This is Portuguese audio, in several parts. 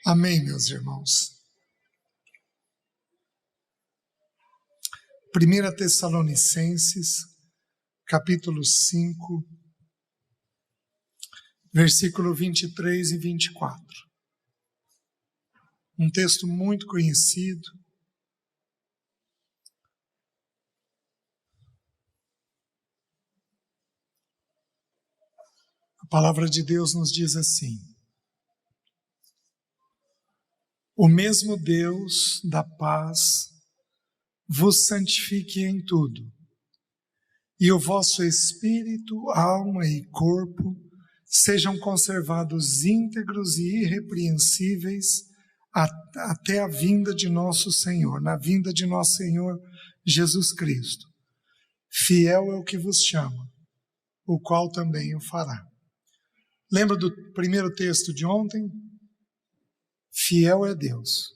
Amém, meus irmãos. 1 Tessalonicenses, capítulo 5, versículo 23 e 24. Um texto muito conhecido. A palavra de Deus nos diz assim: o mesmo Deus da paz vos santifique em tudo, e o vosso espírito, alma e corpo sejam conservados íntegros e irrepreensíveis até a vinda de nosso Senhor, na vinda de nosso Senhor Jesus Cristo. Fiel é o que vos chama, o qual também o fará. Lembra do primeiro texto de ontem? Fiel é Deus.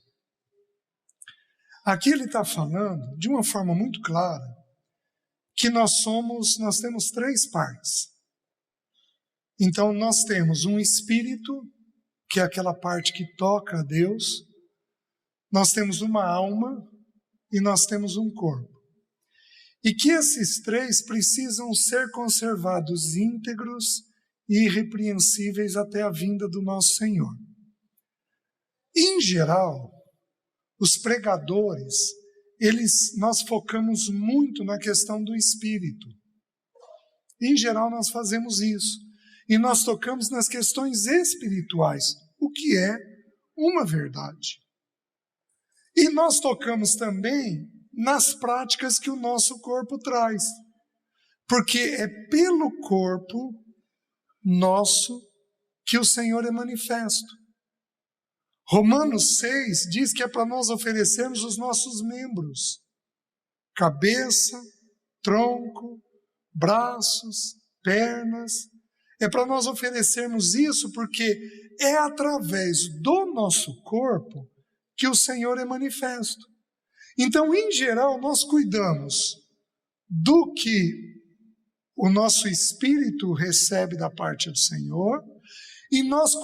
Aqui ele está falando de uma forma muito clara que nós temos três partes. Então nós temos um espírito, que é aquela parte que toca a Deus, nós temos uma alma e nós temos um corpo. E que esses três precisam ser conservados íntegros e irrepreensíveis até a vinda do nosso Senhor. Em geral, os pregadores, nós focamos muito na questão do espírito. Em geral, nós fazemos isso. E nós tocamos nas questões espirituais, o que é uma verdade. E nós tocamos também nas práticas que o nosso corpo traz. Porque é pelo corpo nosso que o Senhor é manifesto. Romanos 6 diz que é para nós oferecermos os nossos membros, cabeça, tronco, braços, pernas. É para nós oferecermos isso porque é através do nosso corpo que o Senhor é manifesto. Então, em geral, nós cuidamos do que o nosso espírito recebe da parte do Senhor. E nós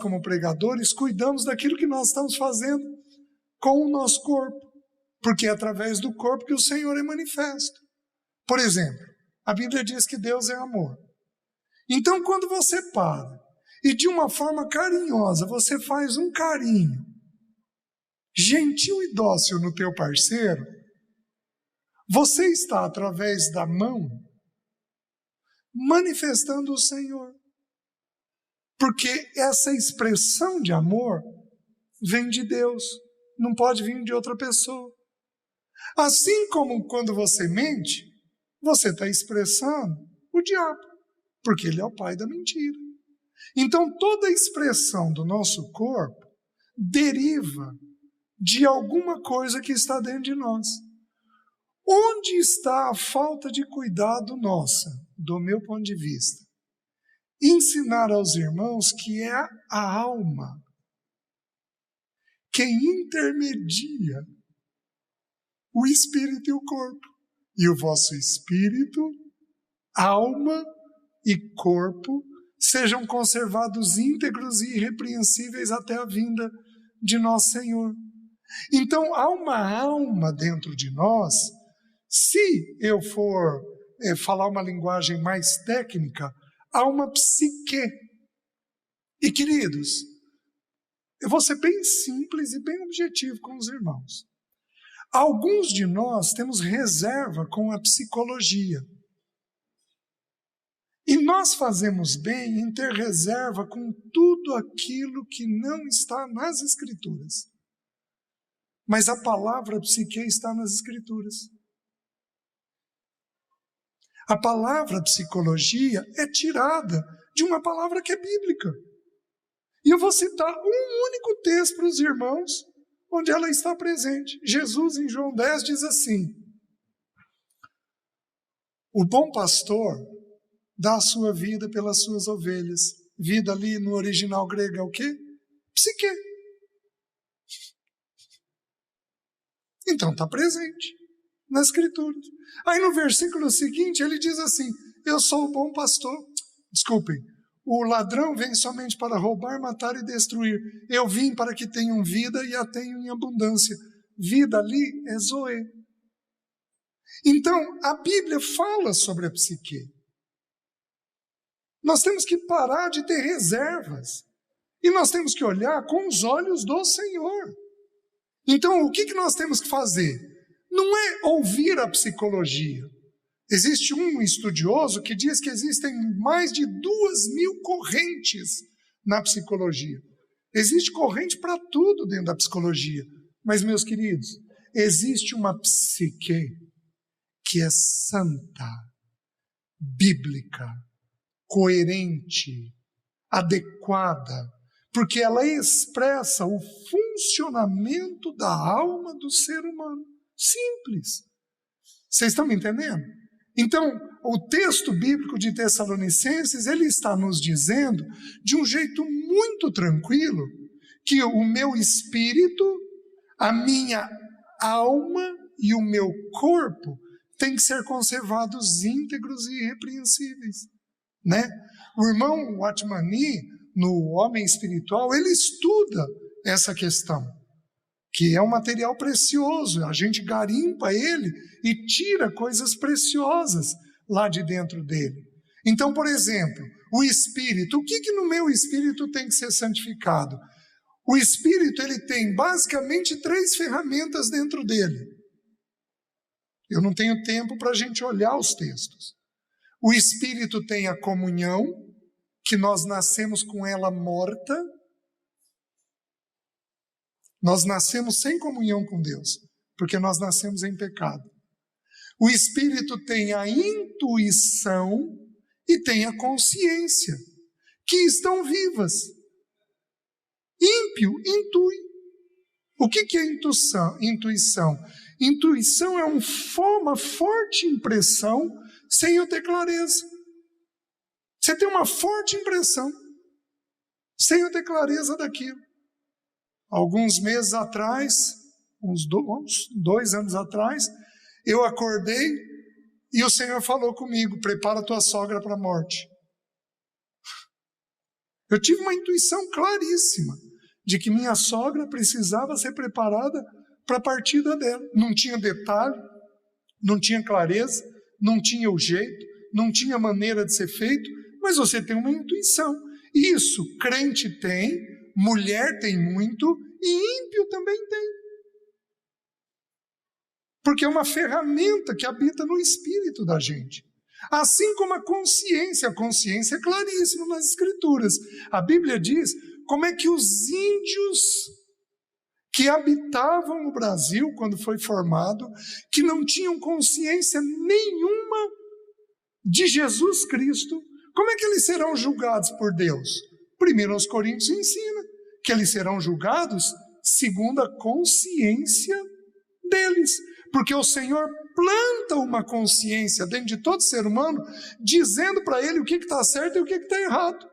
como pregadores, cuidamos daquilo que nós estamos fazendo com o nosso corpo, porque é através do corpo que o Senhor é manifesto. Por exemplo, a Bíblia diz que Deus é amor. Então, quando você para e de uma forma carinhosa você faz um carinho gentil e dócil no teu parceiro, você está, através da mão, manifestando o Senhor. Porque essa expressão de amor vem de Deus, não pode vir de outra pessoa. Assim como quando você mente, você está expressando o diabo, porque ele é o pai da mentira. Então toda a expressão do nosso corpo deriva de alguma coisa que está dentro de nós. Onde está a falta de cuidado nossa, do meu ponto de vista? Ensinar aos irmãos que é a alma quem intermedia o espírito e o corpo. E o vosso espírito, alma e corpo sejam conservados íntegros e irrepreensíveis até a vinda de nosso Senhor. Então há uma alma dentro de nós. Se eu for falar uma linguagem mais técnica, há uma psique. E queridos, eu vou ser bem simples e bem objetivo com os irmãos. Alguns de nós temos reserva com a psicologia. E nós fazemos bem em ter reserva com tudo aquilo que não está nas Escrituras. Mas a palavra psique está nas Escrituras. A palavra psicologia é tirada de uma palavra que é bíblica. E eu vou citar um único texto para os irmãos, onde ela está presente. Jesus, em João 10, diz assim: o bom pastor dá a sua vida pelas suas ovelhas. Vida ali no original grego é o quê? Psique. Então está presente nas Escrituras. Aí no versículo seguinte ele diz assim: eu sou o bom pastor. Desculpem, o ladrão vem somente para roubar, matar e destruir. Eu vim para que tenham vida e a tenham em abundância. Vida ali é zoe. Então, a Bíblia fala sobre a psique. Nós temos que parar de ter reservas. E nós temos que olhar com os olhos do Senhor. Então, o que nós temos que fazer? Não é ouvir a psicologia. Existe um estudioso que diz que existem mais de 2.000 correntes na psicologia. Existe corrente para tudo dentro da psicologia. Mas, meus queridos, existe uma psique que é santa, bíblica, coerente, adequada, porque ela expressa o funcionamento da alma do ser humano. Simples. Vocês estão me entendendo? Então, o texto bíblico de Tessalonicenses, ele está nos dizendo, de um jeito muito tranquilo, que o meu espírito, a minha alma e o meu corpo têm que ser conservados íntegros e irrepreensíveis, né? O irmão Watmani, no Homem Espiritual, ele estuda essa questão, que é um material precioso, a gente garimpa ele e tira coisas preciosas lá de dentro dele. Então, por exemplo, o espírito, o que no meu espírito tem que ser santificado? O espírito, ele tem basicamente 3 ferramentas dentro dele. Eu não tenho tempo para a gente olhar os textos. O espírito tem a comunhão, que nós nascemos com ela morta. Nós nascemos sem comunhão com Deus, porque nós nascemos em pecado. O espírito tem a intuição e tem a consciência, que estão vivas. Ímpio intui. O que é intuição? Intuição é uma forte impressão sem eu ter clareza. Você tem uma forte impressão sem eu ter clareza daquilo. Alguns meses atrás, uns 2 anos atrás, eu acordei e o Senhor falou comigo: prepara tua sogra para a morte. Eu tive uma intuição claríssima de que minha sogra precisava ser preparada para a partida dela. Não tinha detalhe, não tinha clareza, não tinha o jeito, não tinha maneira de ser feito, mas você tem uma intuição. Isso crente tem, mulher tem muito e ímpio também tem. Porque é uma ferramenta que habita no espírito da gente. Assim como a consciência é claríssima nas Escrituras. A Bíblia diz como é que os índios que habitavam o Brasil quando foi formado, que não tinham consciência nenhuma de Jesus Cristo, como é que eles serão julgados por Deus? 1 Coríntios ensina que eles serão julgados segundo a consciência deles. Porque o Senhor planta uma consciência dentro de todo ser humano, dizendo para ele o que está certo e o que está errado.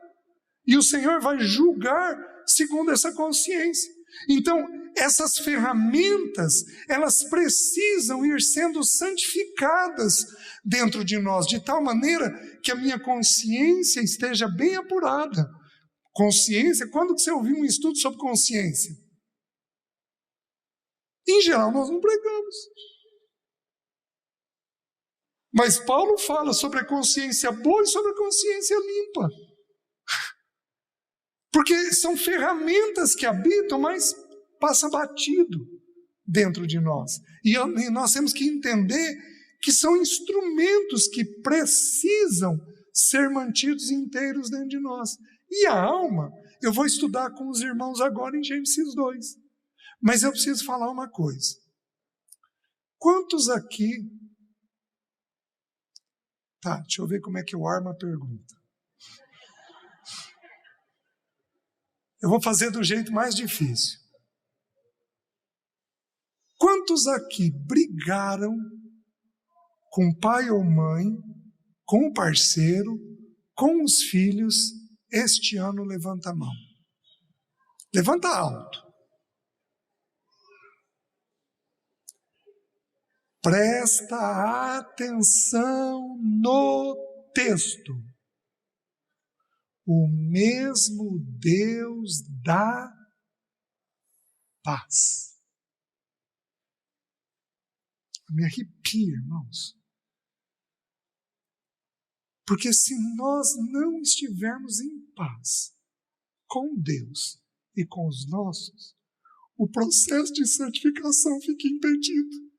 E o Senhor vai julgar segundo essa consciência. Então, essas ferramentas, elas precisam ir sendo santificadas dentro de nós, de tal maneira que a minha consciência esteja bem apurada. Consciência, quando que você ouviu um estudo sobre consciência? Em geral, nós não pregamos. Mas Paulo fala sobre a consciência boa e sobre a consciência limpa. Porque são ferramentas que habitam, mas passa batido dentro de nós. E nós temos que entender que são instrumentos que precisam ser mantidos inteiros dentro de nós. E a alma, eu vou estudar com os irmãos agora em Gênesis 2. Mas eu preciso falar uma coisa. Quantos aqui... Tá, deixa eu ver como é que o Arma pergunta. Eu vou fazer do jeito mais difícil. Quantos aqui brigaram com pai ou mãe, com o parceiro, com os filhos, este ano? Levanta a mão. Levanta alto. Presta atenção no texto. o mesmo Deus da paz. Me arrepia, irmãos. Porque se nós não estivermos em paz com Deus e com os nossos, o processo de santificação fica impedido.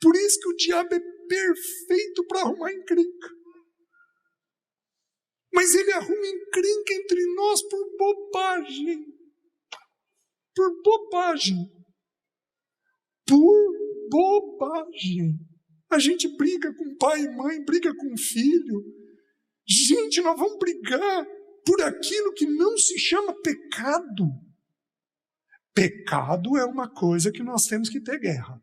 Por isso que o diabo é perfeito para arrumar encrenca. Mas ele arruma encrenca entre nós por bobagem. Por bobagem. Por bobagem. A gente briga com pai e mãe, briga com filho. Gente, nós vamos brigar por aquilo que não se chama pecado. Pecado é uma coisa que nós temos que ter guerra.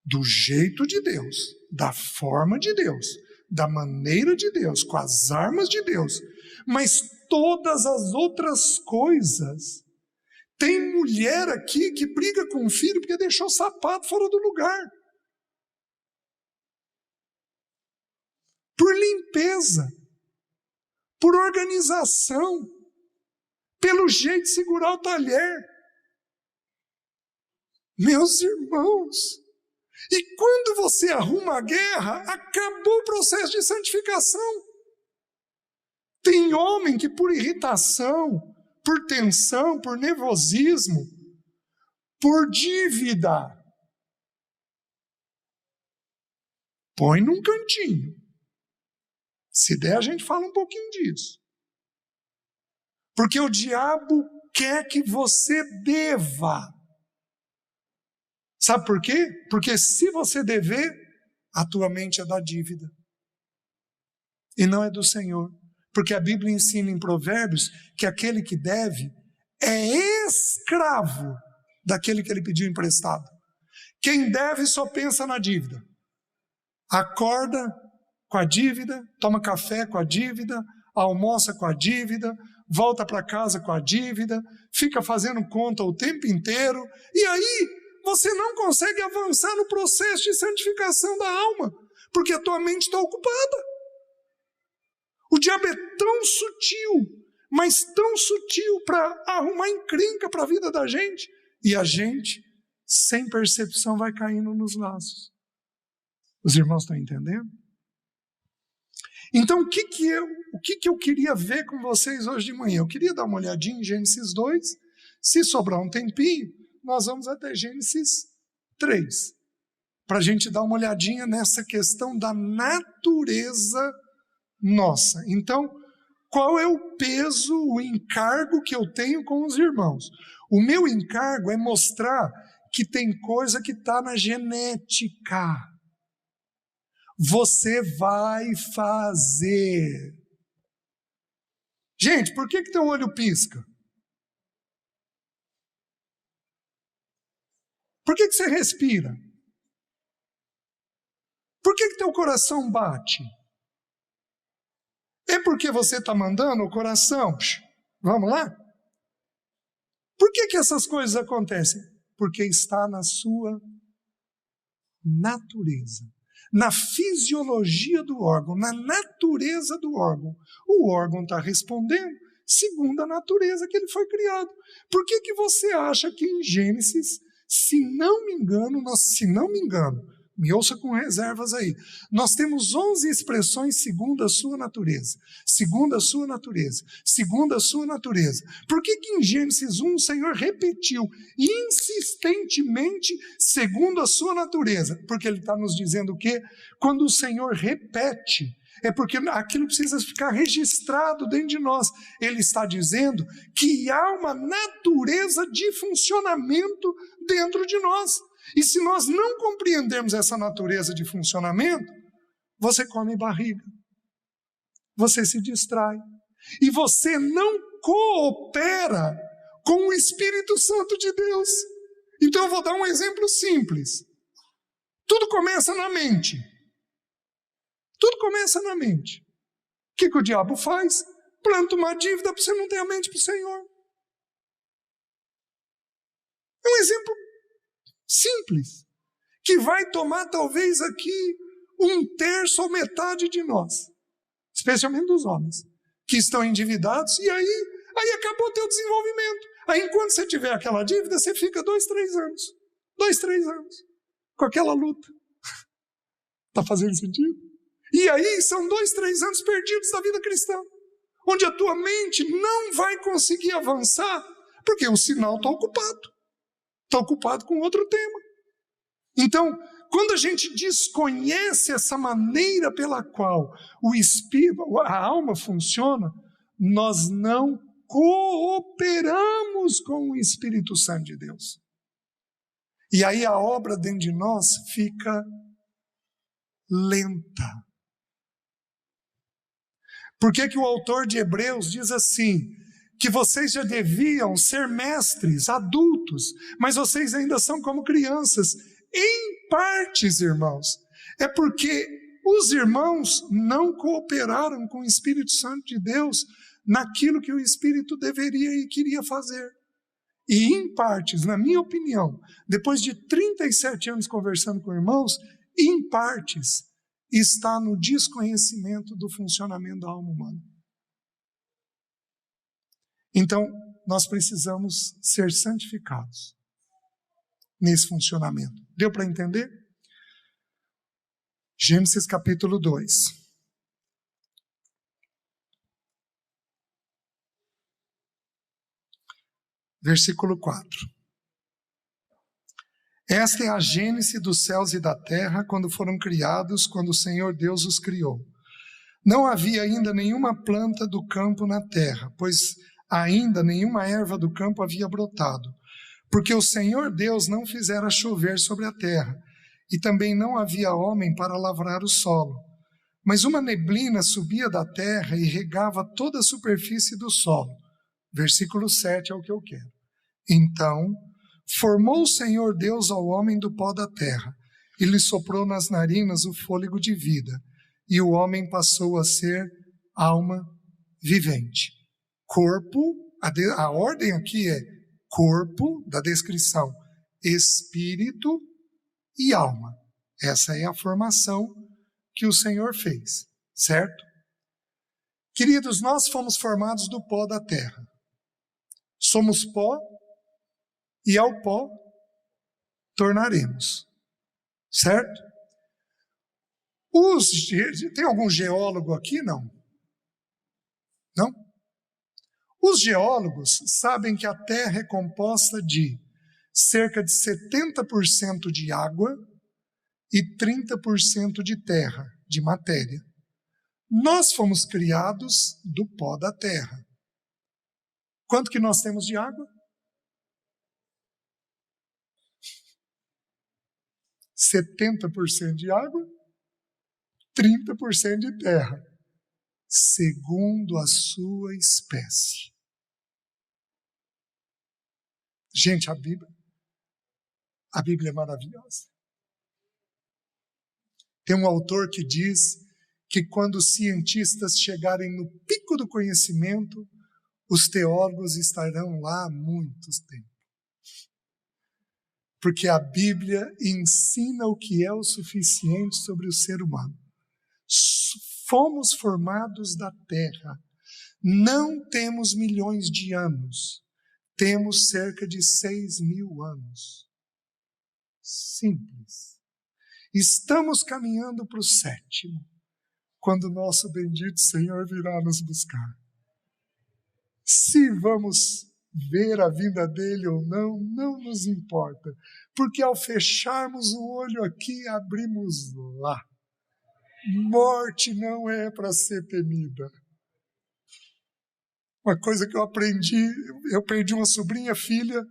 Do jeito de Deus, da forma de Deus, da maneira de Deus, com as armas de Deus. Mas todas as outras coisas... Tem mulher aqui que briga com o filho porque deixou o sapato fora do lugar. Por limpeza, por organização, pelo jeito de segurar o talher. Meus irmãos, e quando você arruma a guerra, acabou o processo de santificação. Tem homem que por irritação, por tensão, por nervosismo, por dívida, põe num cantinho. Se der, a gente fala um pouquinho disso. Porque o diabo quer que você deva. Sabe por quê? Porque se você dever, a tua mente é da dívida. E não é do Senhor. Porque a Bíblia ensina em Provérbios que aquele que deve é escravo daquele que ele pediu emprestado. Quem deve só pensa na dívida. Acorda com a dívida, toma café com a dívida, almoça com a dívida, volta para casa com a dívida, fica fazendo conta o tempo inteiro, e aí você não consegue avançar no processo de santificação da alma, porque a tua mente está ocupada. O diabo é tão sutil, mas tão sutil para arrumar encrenca para a vida da gente, e a gente, sem percepção, vai caindo nos laços. Os irmãos estão entendendo? Então, o que eu queria ver com vocês hoje de manhã? Eu queria dar uma olhadinha em Gênesis 2, se sobrar um tempinho, nós vamos até Gênesis 3, para a gente dar uma olhadinha nessa questão da natureza nossa. Então, qual é o peso, o encargo que eu tenho com os irmãos? O meu encargo é mostrar que tem coisa que está na genética. Você vai fazer. Gente, por que teu olho pisca? Por que você respira? Por que teu coração bate? É porque você está mandando o coração? Vamos lá? Por que essas coisas acontecem? Porque está na sua natureza, na fisiologia do órgão, na natureza do órgão. O órgão está respondendo segundo a natureza que ele foi criado. Por que você acha que em Gênesis, se não me engano, me ouça com reservas aí, nós temos 11 expressões segundo a sua natureza, segundo a sua natureza, segundo a sua natureza. Por que em Gênesis 1 o Senhor repetiu insistentemente segundo a sua natureza? Porque ele está nos dizendo o quê? Quando o Senhor repete, é porque aquilo precisa ficar registrado dentro de nós. Ele está dizendo que há uma natureza de funcionamento dentro de nós. E se nós não compreendermos essa natureza de funcionamento, você come barriga, você se distrai, e você não coopera com o Espírito Santo de Deus. Então eu vou dar um exemplo simples. Tudo começa na mente. Tudo começa na mente. O que o diabo faz? Planta uma dívida para você não ter a mente para o Senhor. É um exemplo simples, que vai tomar talvez aqui 1/3 ou metade de nós, especialmente dos homens, que estão endividados, e aí acabou o teu desenvolvimento. Aí enquanto você tiver aquela dívida, você fica 2, 3 anos. 2, 3 anos. Com aquela luta. Está fazendo sentido? E aí são 2, 3 anos perdidos da vida cristã, onde a tua mente não vai conseguir avançar, porque o sinal está ocupado. Está ocupado com outro tema. Então, quando a gente desconhece essa maneira pela qual o espírito, a alma funciona, nós não cooperamos com o Espírito Santo de Deus. E aí a obra dentro de nós fica lenta. Por que o autor de Hebreus diz assim, que vocês já deviam ser mestres, adultos, mas vocês ainda são como crianças, em partes, irmãos. É porque os irmãos não cooperaram com o Espírito Santo de Deus naquilo que o Espírito deveria e queria fazer. E em partes, na minha opinião, depois de 37 anos conversando com irmãos, em partes está no desconhecimento do funcionamento da alma humana. Então, nós precisamos ser santificados nesse funcionamento. Deu para entender? Gênesis capítulo 2. Versículo 4. Esta é a gênese dos céus e da terra quando foram criados, quando o Senhor Deus os criou. Não havia ainda nenhuma planta do campo na terra, pois ainda nenhuma erva do campo havia brotado, porque o Senhor Deus não fizera chover sobre a terra, e também não havia homem para lavrar o solo. Mas uma neblina subia da terra e regava toda a superfície do solo. Versículo 7 é o que eu quero. Então, formou o Senhor Deus ao homem do pó da terra, e lhe soprou nas narinas o fôlego de vida, e o homem passou a ser alma vivente. Corpo, a ordem aqui é corpo, da descrição, espírito e alma. Essa é a formação que o Senhor fez, certo? Queridos, nós fomos formados do pó da terra. Somos pó e ao pó tornaremos, certo? Tem algum geólogo aqui? Não? Não? Os geólogos sabem que a Terra é composta de cerca de 70% de água e 30% de terra, de matéria. Nós fomos criados do pó da terra. Quanto que nós temos de água? 70% de água, 30% de terra, segundo a sua espécie. Gente, a Bíblia é maravilhosa. Tem um autor que diz que quando os cientistas chegarem no pico do conhecimento, os teólogos estarão lá há muito tempo. Porque a Bíblia ensina o que é o suficiente sobre o ser humano. Fomos formados da terra. Não temos milhões de anos. Temos cerca de 6.000 anos. Simples. Estamos caminhando para o 7º, quando o nosso bendito Senhor virá nos buscar. Se vamos ver a vinda dele ou não, não nos importa, porque ao fecharmos o olho aqui, abrimos lá. Morte não é para ser temida. Uma coisa que eu aprendi, eu perdi uma sobrinha, filha,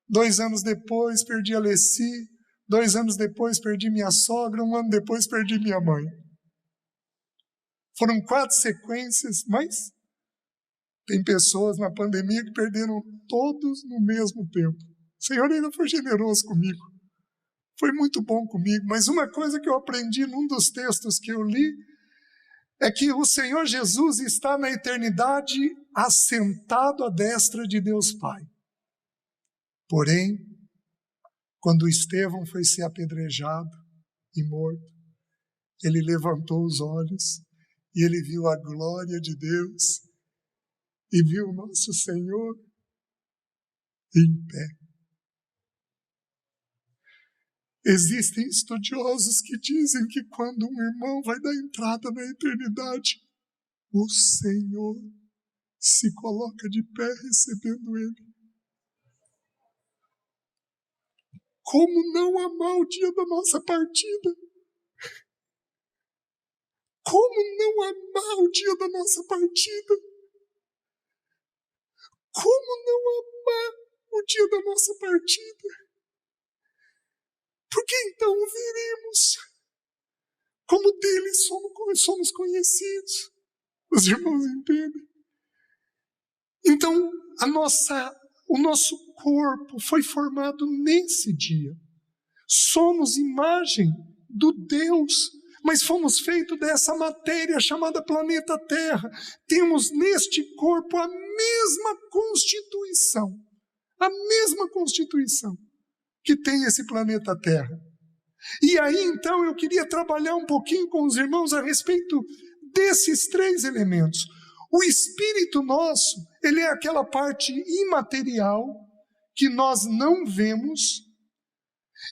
2 anos depois perdi a Leci, 2 anos depois perdi minha sogra, 1 ano depois perdi minha mãe. Foram 4 sequências, mas tem pessoas na pandemia que perderam todos no mesmo tempo. O Senhor ainda foi generoso comigo. Foi muito bom comigo. Mas uma coisa que eu aprendi num dos textos que eu li é que o Senhor Jesus está na eternidade assentado à destra de Deus Pai. Porém, quando Estevão foi ser apedrejado e morto, ele levantou os olhos e ele viu a glória de Deus e viu o nosso Senhor em pé. Existem estudiosos que dizem que quando um irmão vai dar entrada na eternidade, o Senhor se coloca de pé recebendo ele. Como não amar o dia da nossa partida? Como não amar o dia da nossa partida? Como não amar o dia da nossa partida? Porque então veremos como dele somos conhecidos. Os irmãos entendem? Então, o nosso corpo foi formado nesse dia. Somos imagem do Deus, mas fomos feitos dessa matéria chamada planeta Terra. Temos neste corpo a mesma constituição que tem esse planeta Terra. E aí, então, eu queria trabalhar um pouquinho com os irmãos a respeito desses três elementos. O espírito nosso, ele é aquela parte imaterial que nós não vemos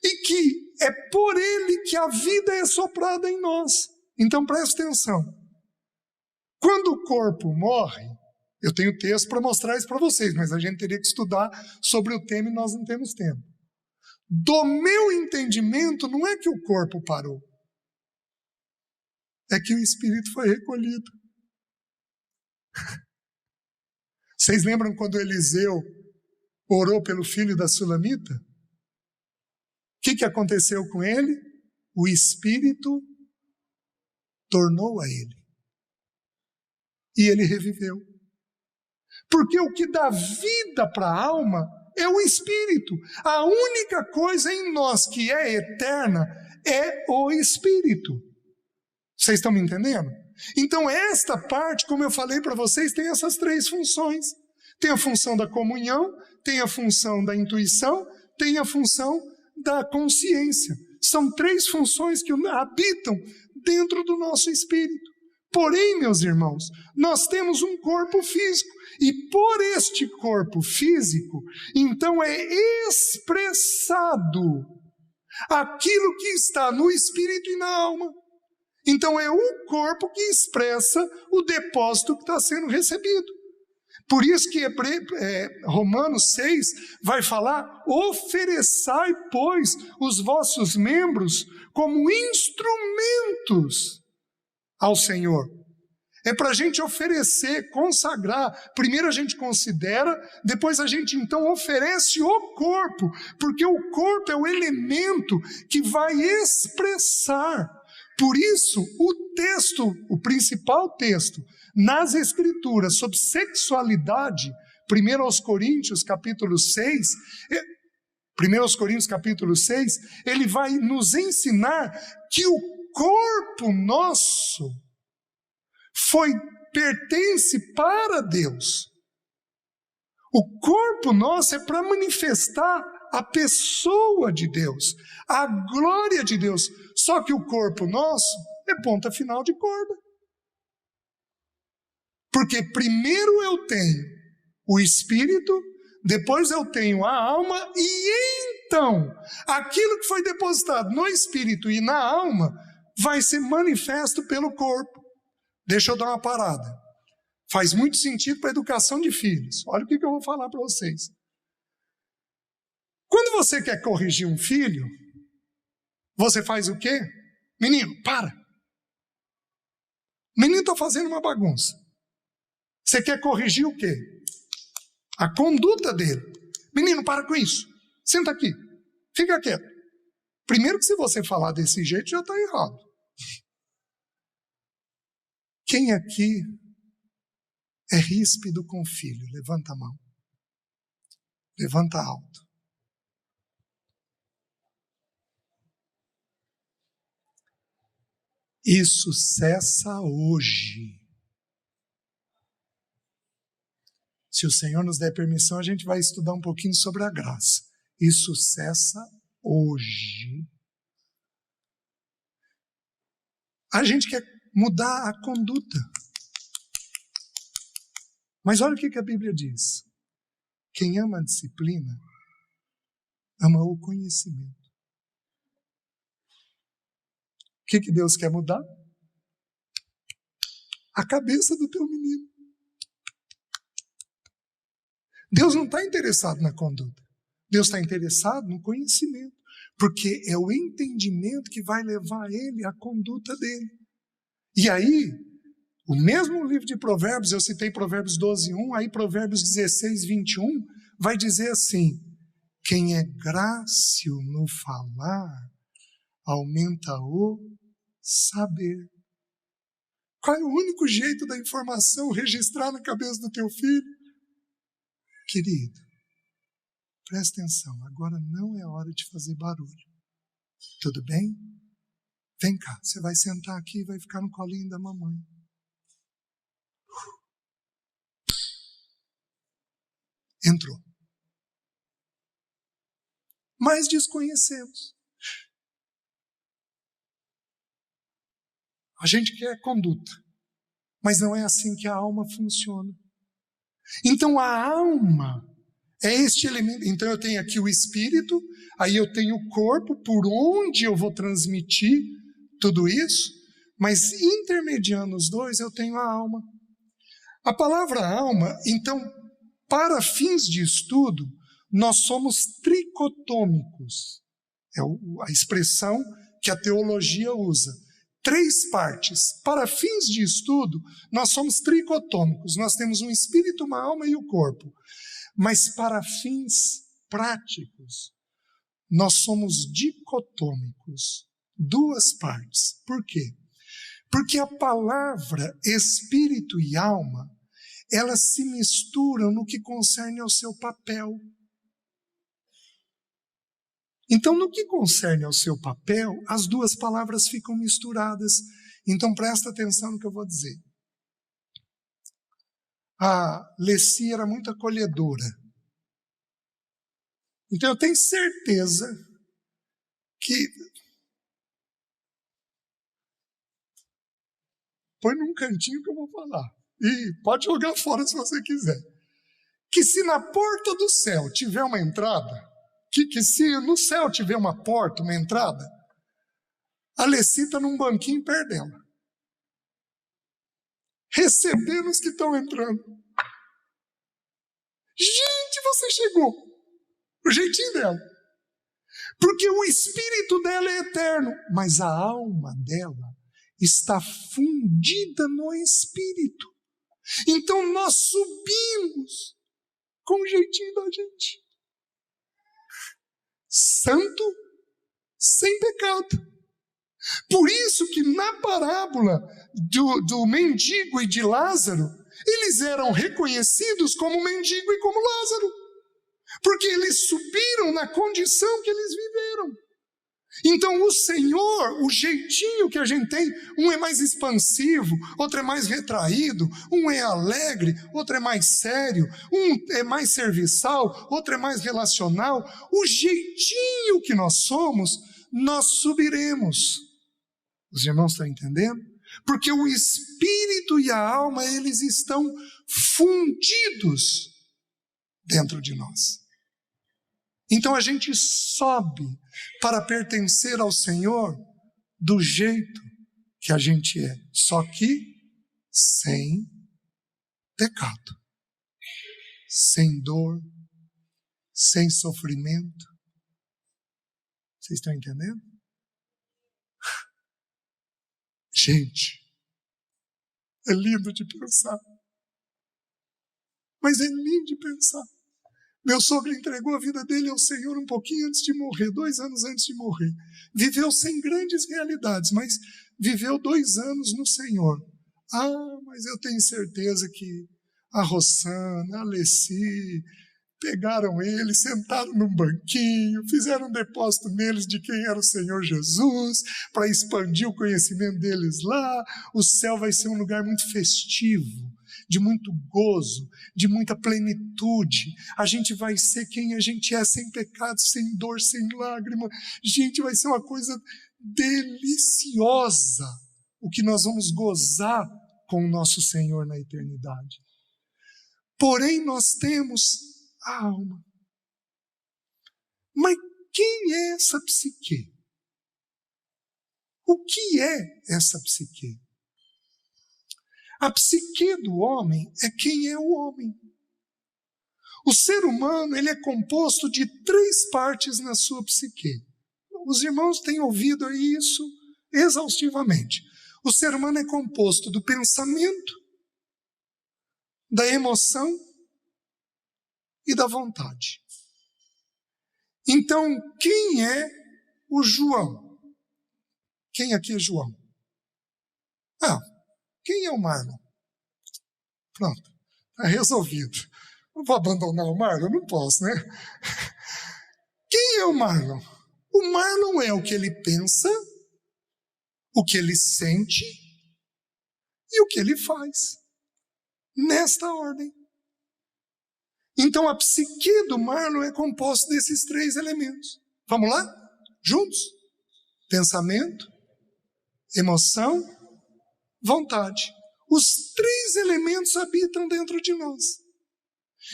e que é por ele que a vida é soprada em nós. Então, presta atenção. Quando o corpo morre, eu tenho texto para mostrar isso para vocês, mas a gente teria que estudar sobre o tema e nós não temos tempo. Do meu entendimento, não é que o corpo parou, é que o espírito foi recolhido. Vocês lembram quando Eliseu orou pelo filho da Sulamita? O que aconteceu com ele? O espírito tornou a ele. E ele reviveu. Porque o que dá vida para a alma é o espírito. A única coisa em nós que é eterna é o espírito. Vocês estão me entendendo? Então esta parte, como eu falei para vocês, tem essas três funções. Tem a função da comunhão, tem a função da intuição, tem a função da consciência. São três funções que habitam dentro do nosso espírito. Porém, meus irmãos, nós temos um corpo físico. E por este corpo físico, então é expressado aquilo que está no espírito e na alma. Então é o corpo que expressa o depósito que está sendo recebido. Por isso que Romanos 6 vai falar: ofereçai, pois, os vossos membros como instrumentos ao Senhor. É para a gente oferecer, consagrar. Primeiro a gente considera, depois a gente então oferece o corpo, porque o corpo é o elemento que vai expressar. Por isso, o principal texto nas Escrituras sobre sexualidade, 1 Coríntios capítulo 6, ele vai nos ensinar que o corpo nosso pertence para Deus. O corpo nosso é para manifestar a pessoa de Deus, a glória de Deus. Só que o corpo nosso é ponta final de corda. Porque primeiro eu tenho o espírito, depois eu tenho a alma, e então aquilo que foi depositado no espírito e na alma vai ser manifesto pelo corpo. Deixa eu dar uma parada. Faz muito sentido para a educação de filhos. Olha o que eu vou falar para vocês. Quando você quer corrigir um filho, você faz o quê? Menino, para. O menino está fazendo uma bagunça. Você quer corrigir o quê? A conduta dele. Menino, para com isso. Senta aqui. Fica quieto. Primeiro que se você falar desse jeito, já está errado. Quem aqui é ríspido com o filho? Levanta a mão. Levanta alto. Isso cessa hoje. Se o Senhor nos der permissão, a gente vai estudar um pouquinho sobre a graça. Isso cessa hoje. A gente quer mudar a conduta. Mas olha o que a Bíblia diz. Quem ama a disciplina, ama o conhecimento. O que Deus quer mudar? A cabeça do teu menino. Deus não está interessado na conduta. Deus está interessado no conhecimento. Porque é o entendimento que vai levar ele à conduta dele. E aí, o mesmo livro de Provérbios, eu citei Provérbios 12:1, aí Provérbios 16:21, vai dizer assim: quem é grácil no falar, aumenta o saber. Qual é o único jeito da informação registrar na cabeça do teu filho? Querido, presta atenção, agora não é hora de fazer barulho. Tudo bem? Vem cá, você vai sentar aqui e vai ficar no colinho da mamãe. Entrou. Mas desconhecemos. A gente quer conduta, mas não é assim que a alma funciona. Então a alma é este elemento. Então eu tenho aqui o espírito, aí eu tenho o corpo, por onde eu vou transmitir tudo isso, mas intermediando os dois eu tenho a alma. A palavra alma, então, para fins de estudo, nós somos tricotômicos. É a expressão que a teologia usa. 3 partes. Para fins de estudo, nós somos tricotômicos. Nós temos um espírito, uma alma e o corpo. Mas para fins práticos, nós somos dicotômicos. 2 partes. Por quê? Porque a palavra espírito e alma, elas se misturam no que concerne ao seu papel. Então, no que concerne ao seu papel, as 2 palavras ficam misturadas. Então, presta atenção no que eu vou dizer. A Leci era muito acolhedora. Então, eu tenho certeza que... Põe num cantinho que eu vou falar. E pode jogar fora se você quiser. Que se na porta do céu tiver uma entrada... Que se no céu tiver uma porta, uma entrada, a Leci está num banquinho perto dela, recebendo os que estão entrando. Gente, você chegou! O jeitinho dela. Porque o espírito dela é eterno, mas a alma dela está fundida no espírito. Então nós subimos com o jeitinho da gente. Santo, sem pecado. Por isso que na parábola do mendigo e de Lázaro, eles eram reconhecidos como mendigo e como Lázaro, porque eles subiram na condição que eles viveram. Então o Senhor, o jeitinho que a gente tem, um é mais expansivo, outro é mais retraído, um é alegre, outro é mais sério, um é mais serviçal, outro é mais relacional. O jeitinho que nós somos, nós subiremos. Os irmãos estão entendendo? Porque o espírito e a alma, eles estão fundidos dentro de nós. Então a gente sobe para pertencer ao Senhor do jeito que a gente é, só que sem pecado, sem dor, sem sofrimento. Vocês estão entendendo? Gente, é lindo de pensar, mas é lindo de pensar. Meu sogro entregou a vida dele ao Senhor um pouquinho antes de morrer, 2 anos antes de morrer. Viveu sem grandes realidades, mas viveu 2 anos no Senhor. Ah, mas eu tenho certeza que a Rosana, a Leci, pegaram ele, sentaram num banquinho, fizeram um depósito neles de quem era o Senhor Jesus, para expandir o conhecimento deles lá. O céu vai ser um lugar muito festivo, de muito gozo, de muita plenitude. A gente vai ser quem a gente é, sem pecado, sem dor, sem lágrima. Gente, vai ser uma coisa deliciosa o que nós vamos gozar com o nosso Senhor na eternidade. Porém, nós temos a alma. Mas quem é essa psique? O que é essa psique? A psique do homem é quem é o homem. O ser humano, ele é composto de 3 partes na sua psique. Os irmãos têm ouvido isso exaustivamente. O ser humano é composto do pensamento, da emoção e da vontade. Então, quem é o João? Quem aqui é João? Quem é o Marlon? Pronto, está resolvido. Não vou abandonar o Marlon? Não posso, né? Quem é o Marlon? O Marlon é o que ele pensa, o que ele sente e o que ele faz. Nesta ordem. Então a psique do Marlon é composta desses 3 elementos. Vamos lá? Juntos? Pensamento, emoção, vontade. Os 3 elementos habitam dentro de nós.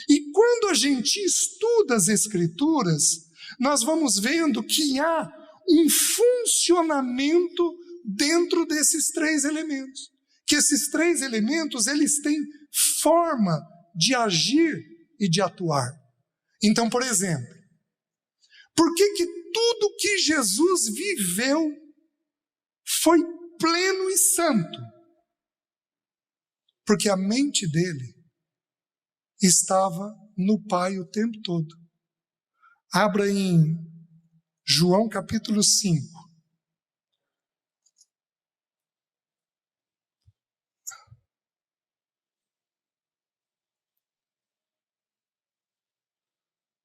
E quando a gente estuda as Escrituras, nós vamos vendo que há um funcionamento dentro desses 3 elementos. Que esses 3 elementos, eles têm forma de agir e de atuar. Então, por exemplo, por que tudo que Jesus viveu foi pleno e santo? Porque a mente dele estava no Pai o tempo todo. Abra em João capítulo 5.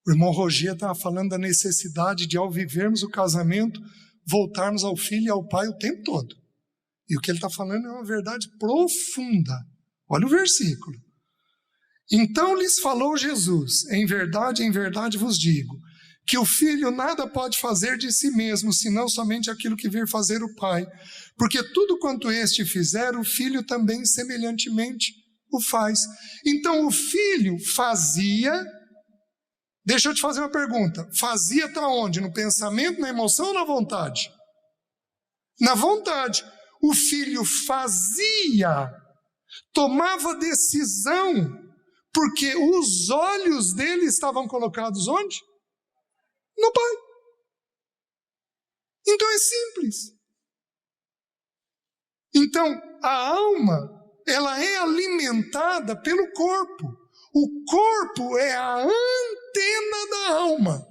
O irmão Roger estava falando da necessidade de, ao vivermos o casamento, voltarmos ao filho e ao pai o tempo todo. E o que ele está falando é uma verdade profunda. Olha o versículo. Então lhes falou Jesus: em verdade vos digo, que o filho nada pode fazer de si mesmo, senão somente aquilo que vir fazer o pai. Porque tudo quanto este fizer, o filho também semelhantemente o faz. Então o filho fazia. Deixa eu te fazer uma pergunta. Fazia está onde? No pensamento, na emoção ou na vontade? Na vontade. O filho fazia, tomava decisão, porque os olhos dele estavam colocados onde? No Pai. Então é simples. Então a alma, ela é alimentada pelo corpo. O corpo é a antena da alma.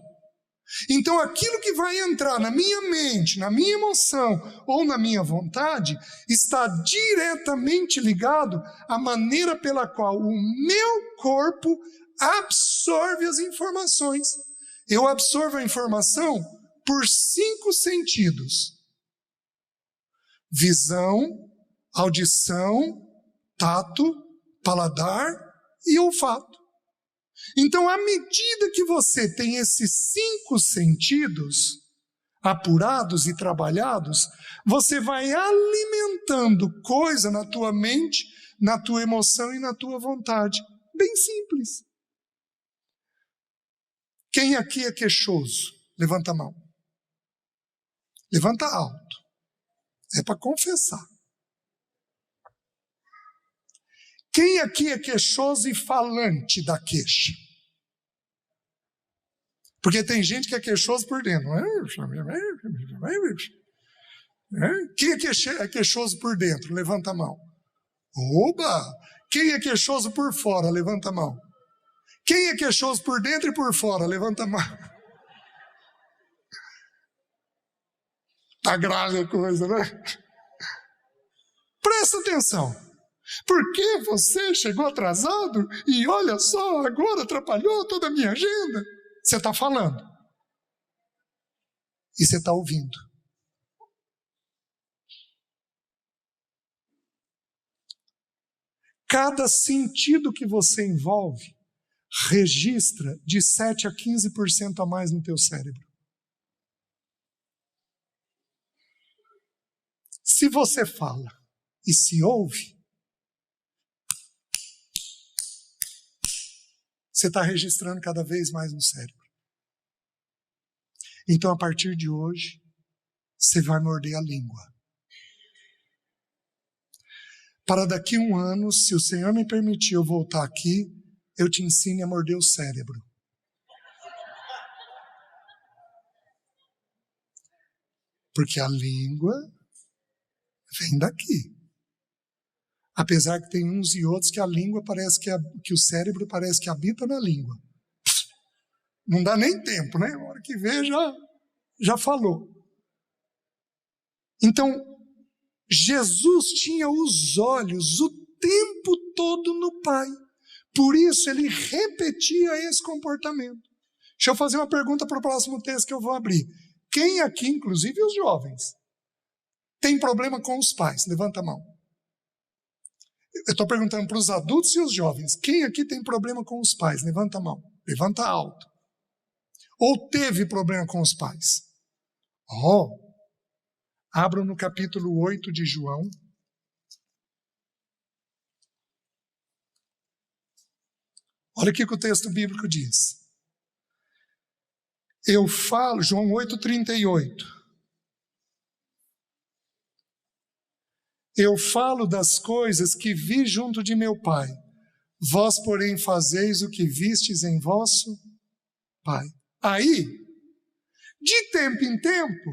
Então aquilo que vai entrar na minha mente, na minha emoção ou na minha vontade, está diretamente ligado à maneira pela qual o meu corpo absorve as informações. Eu absorvo a informação por 5 sentidos: visão, audição, tato, paladar e olfato. Então, à medida que você tem esses 5 sentidos apurados e trabalhados, você vai alimentando coisa na tua mente, na tua emoção e na tua vontade. Bem simples. Quem aqui é queixoso? Levanta a mão. Levanta alto. É para confessar. Quem aqui é queixoso e falante da queixa? Porque tem gente que é queixoso por dentro. Quem é queixoso por dentro? Levanta a mão. Oba! Quem é queixoso por fora? Levanta a mão. Quem é queixoso por dentro e por fora? Levanta a mão. Tá grave a coisa, né? Presta atenção. Por que você chegou atrasado e olha só, agora atrapalhou toda a minha agenda? Você está falando. E você está ouvindo. Cada sentido que você envolve registra de 7 a 15% a mais no teu cérebro. Se você fala, e se ouve, você está registrando cada vez mais no cérebro. Então, a partir de hoje, você vai morder a língua. Para daqui a 1 ano, se o Senhor me permitir eu voltar aqui, eu te ensine a morder o cérebro. Porque a língua vem daqui. Apesar que tem uns e outros que a língua parece que o cérebro parece que habita na língua. Não dá nem tempo, né? A hora que vê, já falou. Então, Jesus tinha os olhos o tempo todo no Pai. Por isso, ele repetia esse comportamento. Deixa eu fazer uma pergunta para o próximo texto que eu vou abrir. Quem aqui, inclusive os jovens, tem problema com os pais? Levanta a mão. Eu estou perguntando para os adultos e os jovens. Quem aqui tem problema com os pais? Levanta a mão. Levanta alto. Ou teve problema com os pais? Abram no capítulo 8 de João. Olha o que o texto bíblico diz. João 8:38. Eu falo das coisas que vi junto de meu Pai. Vós, porém, fazeis o que vistes em vosso Pai. Aí, de tempo em tempo,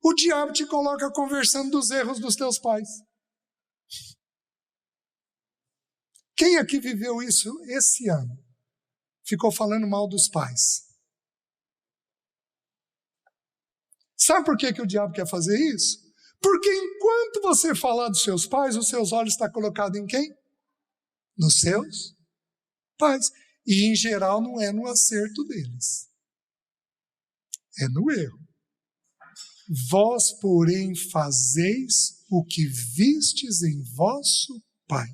o diabo te coloca conversando dos erros dos teus pais. Quem aqui viveu isso esse ano? Ficou falando mal dos pais. Sabe por que o diabo quer fazer isso? Porque enquanto você falar dos seus pais, os seus olhos estão colocados em quem? Nos seus pais. E em geral não é no acerto deles. É no erro. Vós, porém, fazeis o que vistes em vosso Pai.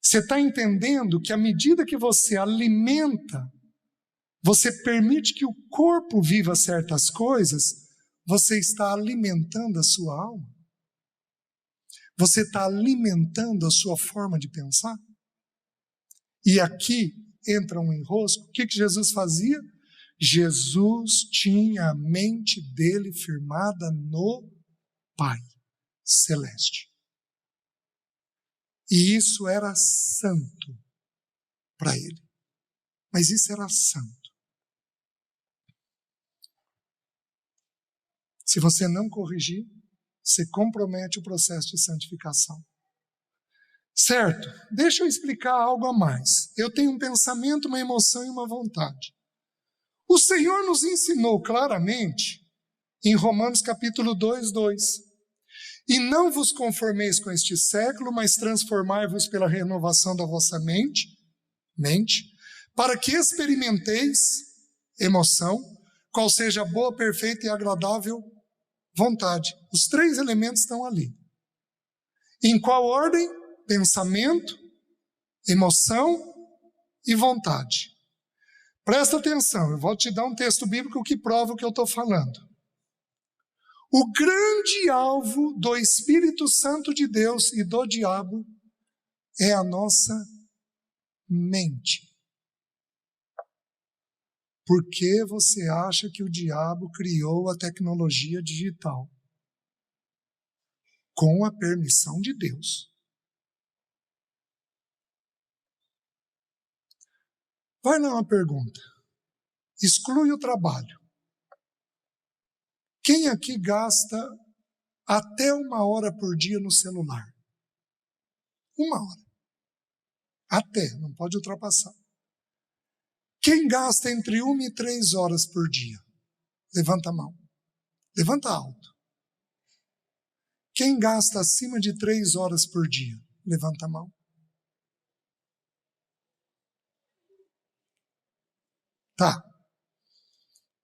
Você está entendendo que à medida que você alimenta, você permite que o corpo viva certas coisas, você está alimentando a sua alma? Você está alimentando a sua forma de pensar? E aqui entra um enrosco. O que Jesus fazia? Jesus tinha a mente dele firmada no Pai Celeste. E isso era santo para ele. Mas isso era santo. Se você não corrigir, você compromete o processo de santificação. Certo? Deixa eu explicar algo a mais. Eu tenho um pensamento, uma emoção e uma vontade. O Senhor nos ensinou claramente em Romanos capítulo 2:2. E não vos conformeis com este século, mas transformai-vos pela renovação da vossa mente, para que experimenteis, emoção, qual seja a boa, perfeita e agradável vontade. Os 3 elementos estão ali. Em qual ordem? Pensamento, emoção e vontade. Presta atenção, eu vou te dar um texto bíblico que prova o que eu estou falando. O grande alvo do Espírito Santo de Deus e do diabo é a nossa mente. Por que você acha que o diabo criou a tecnologia digital? Com a permissão de Deus. Vai lá uma pergunta. Exclui o trabalho. Quem aqui gasta até 1 hora por dia no celular? 1 hora. Até, não pode ultrapassar. Quem gasta entre 1 e 3 horas por dia? Levanta a mão. Levanta alto. Quem gasta acima de 3 horas por dia? Levanta a mão. Tá.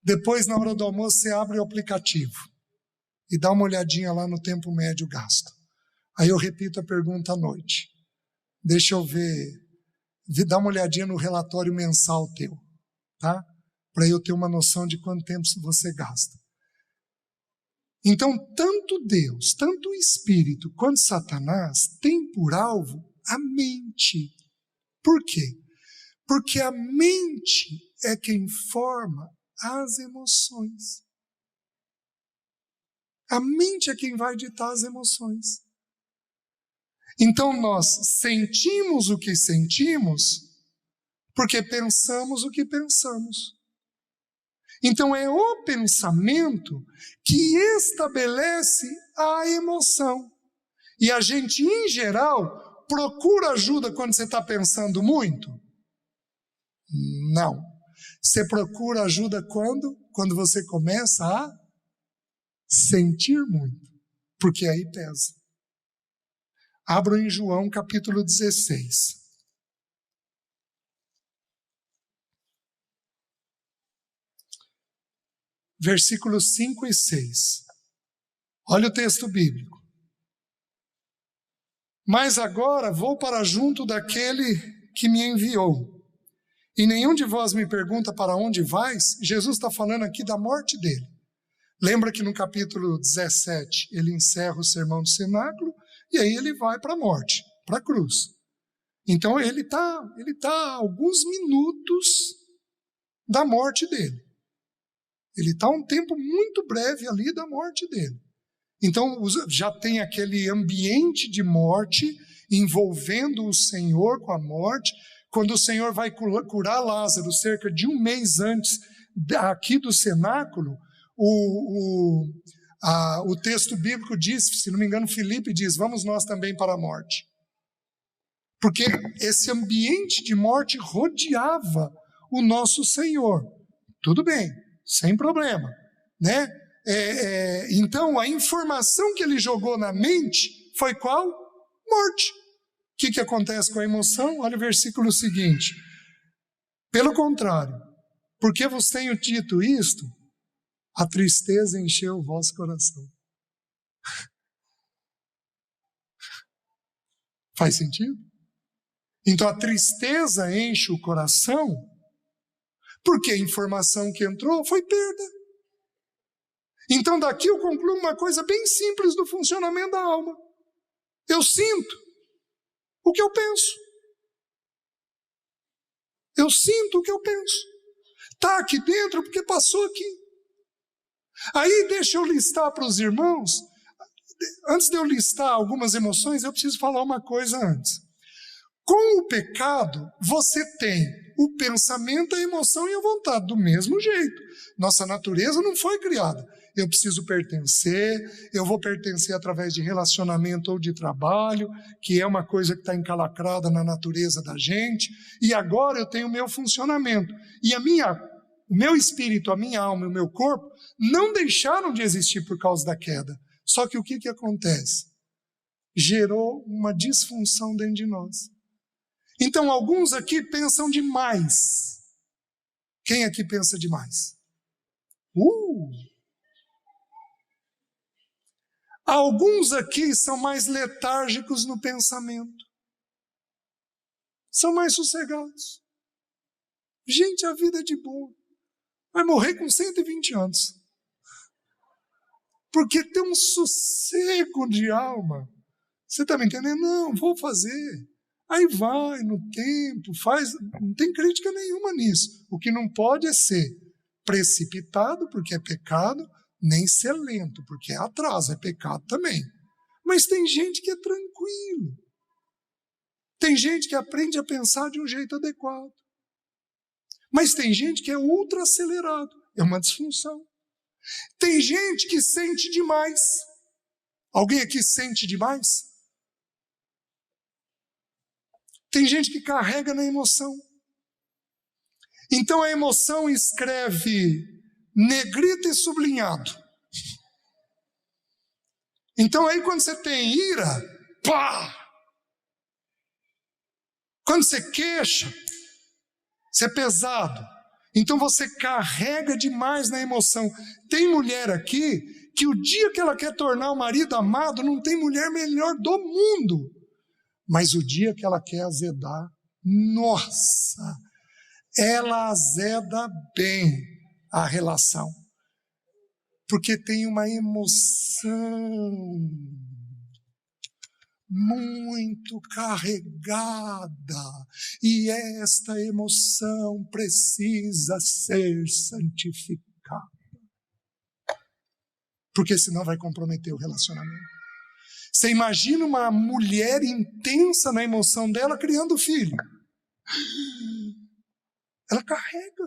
Depois, na hora do almoço, você abre o aplicativo e dá uma olhadinha lá no tempo médio gasto. Aí eu repito a pergunta à noite. Deixa eu ver, dá uma olhadinha no relatório mensal teu, tá? Para eu ter uma noção de quanto tempo você gasta. Então, tanto Deus, tanto o Espírito, quanto Satanás têm por alvo a mente. Por quê? Porque a mente é quem forma as emoções. A mente é quem vai ditar as emoções. Então nós sentimos o que sentimos porque pensamos o que pensamos. Então é o pensamento que estabelece a emoção. E a gente, em geral, procura ajuda quando você está pensando muito? Não. Você procura ajuda quando? Quando você começa a sentir muito, porque aí pesa. Abram em João capítulo 16. Versículos 5 e 6. Olha o texto bíblico. Mas agora vou para junto daquele que me enviou. E nenhum de vós me pergunta para onde vais? Jesus está falando aqui da morte dele. Lembra que no capítulo 17 ele encerra o sermão do cenáculo e aí ele vai para a morte, para a cruz. Então ele está a alguns minutos da morte dele. Ele está um tempo muito breve ali da morte dele. Então já tem aquele ambiente de morte envolvendo o Senhor com a morte. Quando o Senhor vai curar Lázaro cerca de um mês antes aqui do cenáculo, o texto bíblico diz, se não me engano, Filipe diz, vamos nós também para a morte. Porque esse ambiente de morte rodeava o nosso Senhor. Tudo bem, sem problema, né? Então, a informação que ele jogou na mente foi qual? Morte. O que acontece com a emoção? Olha o versículo seguinte. Pelo contrário, porque vos tenho dito isto, a tristeza encheu o vosso coração. Faz sentido? Então a tristeza enche o coração, porque a informação que entrou foi perda. Então daqui eu concluo uma coisa bem simples do funcionamento da alma. Eu sinto o que eu penso. Eu sinto o que eu penso. Está aqui dentro porque passou aqui. Aí deixa eu listar para os irmãos. Antes de eu listar algumas emoções, eu preciso falar uma coisa antes. Com o pecado, você tem o pensamento, a emoção e a vontade do mesmo jeito. Nossa natureza não foi criada. Eu preciso pertencer, eu vou pertencer através de relacionamento ou de trabalho, que é uma coisa que está encalacrada na natureza da gente, e agora eu tenho o meu funcionamento. E o meu espírito, a minha alma e o meu corpo não deixaram de existir por causa da queda. Só que o que acontece? Gerou uma disfunção dentro de nós. Então, alguns aqui pensam demais. Quem aqui pensa demais? Alguns aqui são mais letárgicos no pensamento. São mais sossegados. Gente, a vida é de boa. Vai morrer com 120 anos. Porque tem um sossego de alma. Você está me entendendo? Não, vou fazer. Aí vai no tempo, faz. Não tem crítica nenhuma nisso. O que não pode é ser precipitado, porque é pecado, nem ser lento, porque é atraso, é pecado também. Mas tem gente que é tranquilo. Tem gente que aprende a pensar de um jeito adequado. Mas tem gente que é ultra acelerado. É uma disfunção. Tem gente que sente demais. Alguém aqui sente demais? Tem gente que carrega na emoção. Então a emoção escreve negrito e sublinhado. Então aí quando você tem ira, pá! Quando você queixa, você é pesado. Então você carrega demais na emoção. Tem mulher aqui que o dia que ela quer tornar o marido amado, não tem mulher melhor do mundo. Mas o dia que ela quer azedar, nossa, ela azeda bem a relação. Porque tem uma emoção muito carregada, e esta emoção precisa ser santificada, porque senão vai comprometer o relacionamento. Você imagina uma mulher intensa na emoção dela criando filho. Ela carrega,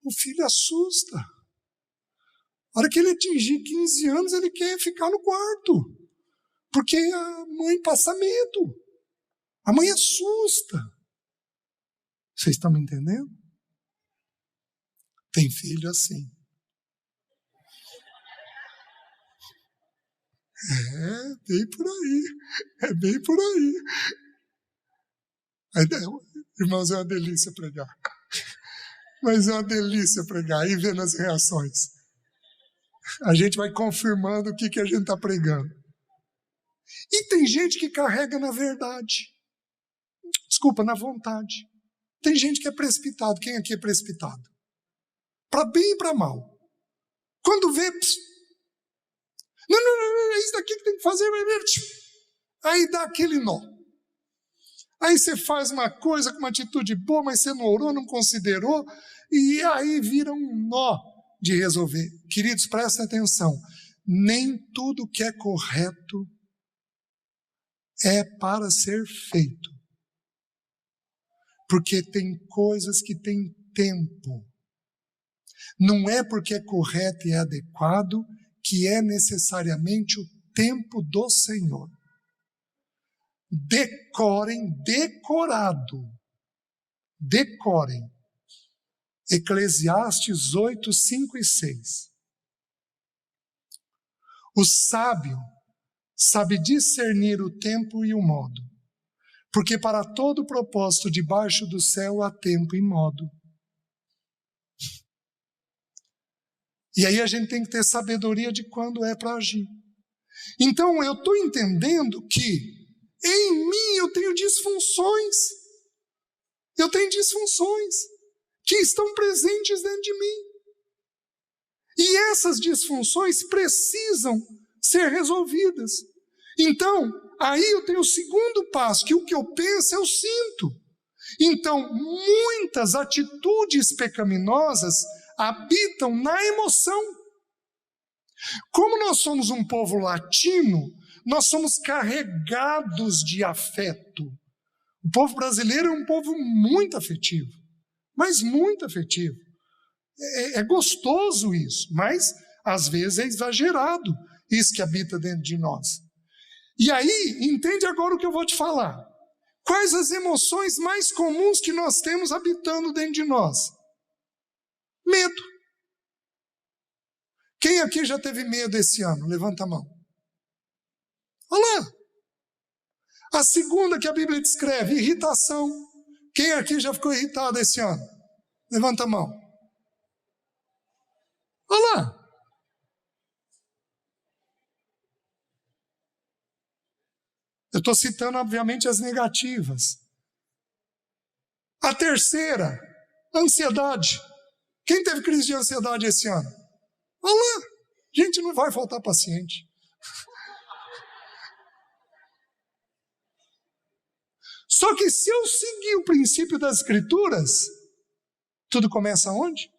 o filho assusta. A hora que ele atingir 15 anos, ele quer ficar no quarto, porque a mãe passa medo, a mãe assusta. Vocês estão me entendendo? Tem filho assim. Bem por aí, é bem por aí. Irmãos, é uma delícia pregar. Mas é uma delícia pregar e ver nas reações. A gente vai confirmando o que a gente está pregando. E tem gente que carrega na verdade. Desculpa, na vontade. Tem gente que é precipitado. Quem aqui é precipitado? Para bem e para mal. Quando vê... Não, é isso daqui que tem que fazer. Aí dá aquele nó. Aí você faz uma coisa com uma atitude boa, mas você não orou, não considerou, e aí vira um nó de resolver. Queridos, prestem atenção. Nem tudo que é correto é para ser feito. Porque tem coisas que têm tempo. Não é porque é correto e é adequado que é necessariamente o tempo do Senhor. Decorem, decorem. Eclesiastes 8, 5 e 6. O sábio sabe discernir o tempo e o modo, porque para todo propósito debaixo do céu há tempo e modo. E aí a gente tem que ter sabedoria de quando é para agir. Então eu estou entendendo que em mim eu tenho disfunções. Eu tenho disfunções que estão presentes dentro de mim. E essas disfunções precisam ser resolvidas. Então, aí eu tenho o segundo passo, que o que eu penso eu sinto. Então, muitas atitudes pecaminosas habitam na emoção. Como nós somos um povo latino, nós somos carregados de afeto. O povo brasileiro é um povo muito afetivo, mas muito afetivo. É gostoso isso, mas às vezes é exagerado isso que habita dentro de nós. E aí, entende agora o que eu vou te falar. Quais as emoções mais comuns que nós temos habitando dentro de nós? Medo. Quem aqui já teve medo esse ano? Levanta a mão. Olha lá. A segunda que a Bíblia descreve, irritação. Quem aqui já ficou irritado esse ano? Levanta a mão. Olha lá. Eu estou citando, obviamente, as negativas. A terceira, ansiedade. Quem teve crise de ansiedade esse ano? Olha lá. Gente, não vai faltar paciente. Só que se eu seguir o princípio das Escrituras, tudo começa onde?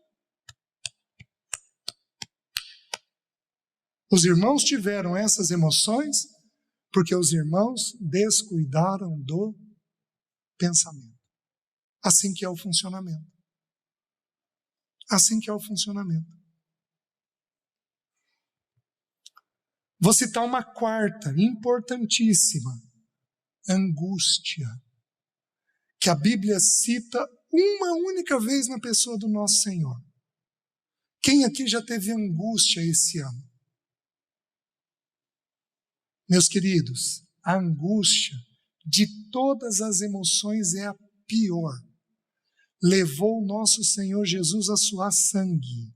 Os irmãos tiveram essas emoções porque os irmãos descuidaram do pensamento. Assim que é o funcionamento. Assim que é o funcionamento. Vou citar uma quarta, importantíssima. Angústia. Que a Bíblia cita uma única vez na pessoa do nosso Senhor. Quem aqui já teve angústia esse ano? Meus queridos, a angústia de todas as emoções é a pior. Levou o nosso Senhor Jesus a suar sangue.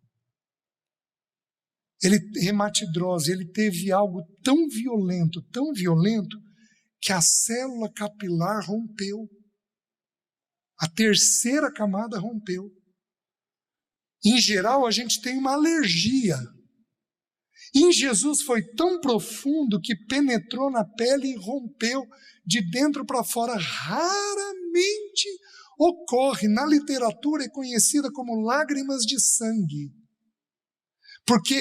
Hematidrose, ele teve algo tão violento, que a célula capilar rompeu. A terceira camada rompeu. Em geral, a gente tem uma alergia Em Jesus foi tão profundo que penetrou na pele e rompeu de dentro para fora. Raramente ocorre na literatura, é conhecida como lágrimas de sangue, porque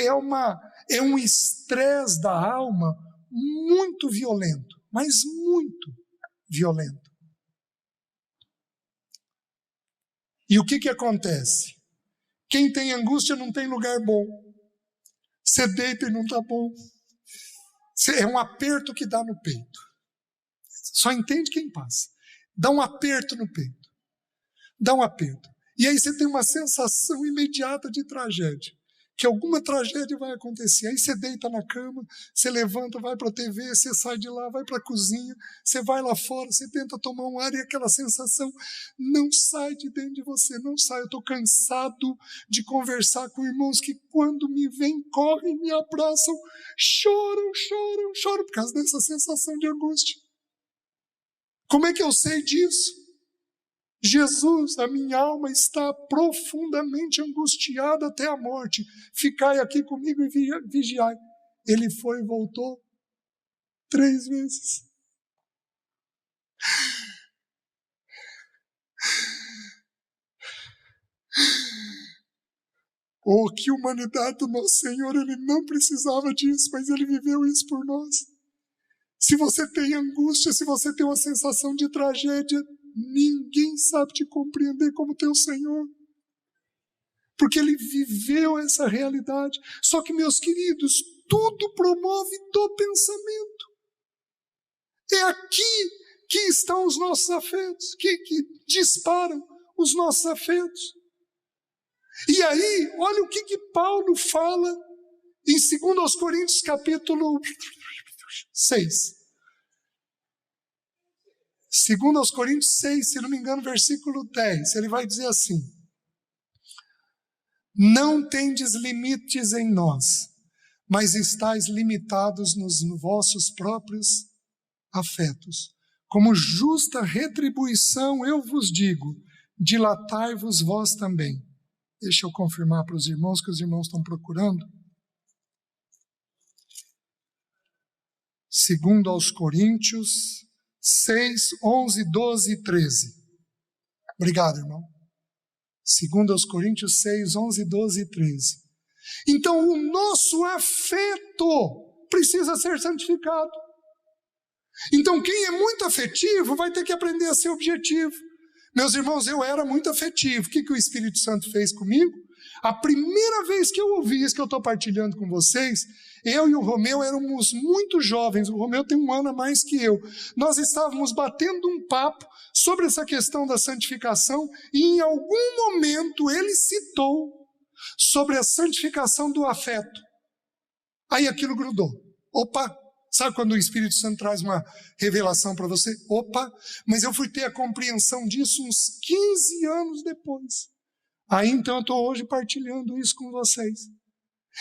é um estresse da alma muito violento, mas muito violento. E o que acontece? Quem tem angústia não tem lugar bom. Você deita e não está bom. É um aperto que dá no peito. Só entende quem passa. Dá um aperto no peito. Dá um aperto. E aí você tem uma sensação imediata de tragédia. Que alguma tragédia vai acontecer. Aí você deita na cama, você levanta, vai para a TV, você sai de lá, vai para a cozinha, você vai lá fora, você tenta tomar um ar e aquela sensação não sai de dentro de você, não sai. Eu estou cansado de conversar com irmãos que quando me veem, correm, me abraçam, choram por causa dessa sensação de angústia. Como é que eu sei disso? Jesus, a minha alma está profundamente angustiada até a morte. Ficai aqui comigo e vigiai. Ele foi e voltou 3 vezes. Oh, que humanidade do nosso Senhor, Ele não precisava disso, mas Ele viveu isso por nós. Se você tem angústia, se você tem uma sensação de tragédia, ninguém sabe te compreender como teu Senhor. Porque Ele viveu essa realidade. Só que, meus queridos, tudo promove do pensamento. É aqui que estão os nossos afetos, que disparam os nossos afetos. E aí, olha o que Paulo fala em 2 Coríntios capítulo 6. 2 Coríntios 6, se não me engano, versículo 10, ele vai dizer assim: não tendes limites em nós, mas estáis limitados nos vossos próprios afetos. Como justa retribuição, eu vos digo, dilatai-vos vós também. Deixa eu confirmar para os irmãos, que os irmãos estão procurando. 2 aos Coríntios 6, 11, 12 e 13. Obrigado, irmão. 2 aos Coríntios 6, 11, 12 e 13. Então, o nosso afeto precisa ser santificado. Então, quem é muito afetivo vai ter que aprender a ser objetivo. Meus irmãos, eu era muito afetivo. O que o Espírito Santo fez comigo? A primeira vez que eu ouvi isso que eu estou partilhando com vocês, eu e o Romeu éramos muito jovens. O Romeu tem 1 ano a mais que eu. Nós estávamos batendo um papo sobre essa questão da santificação e em algum momento ele citou sobre a santificação do afeto. Aí aquilo grudou. Opa! Sabe quando o Espírito Santo traz uma revelação para você? Opa! Mas eu fui ter a compreensão disso uns 15 anos depois. Aí então eu estou hoje partilhando isso com vocês.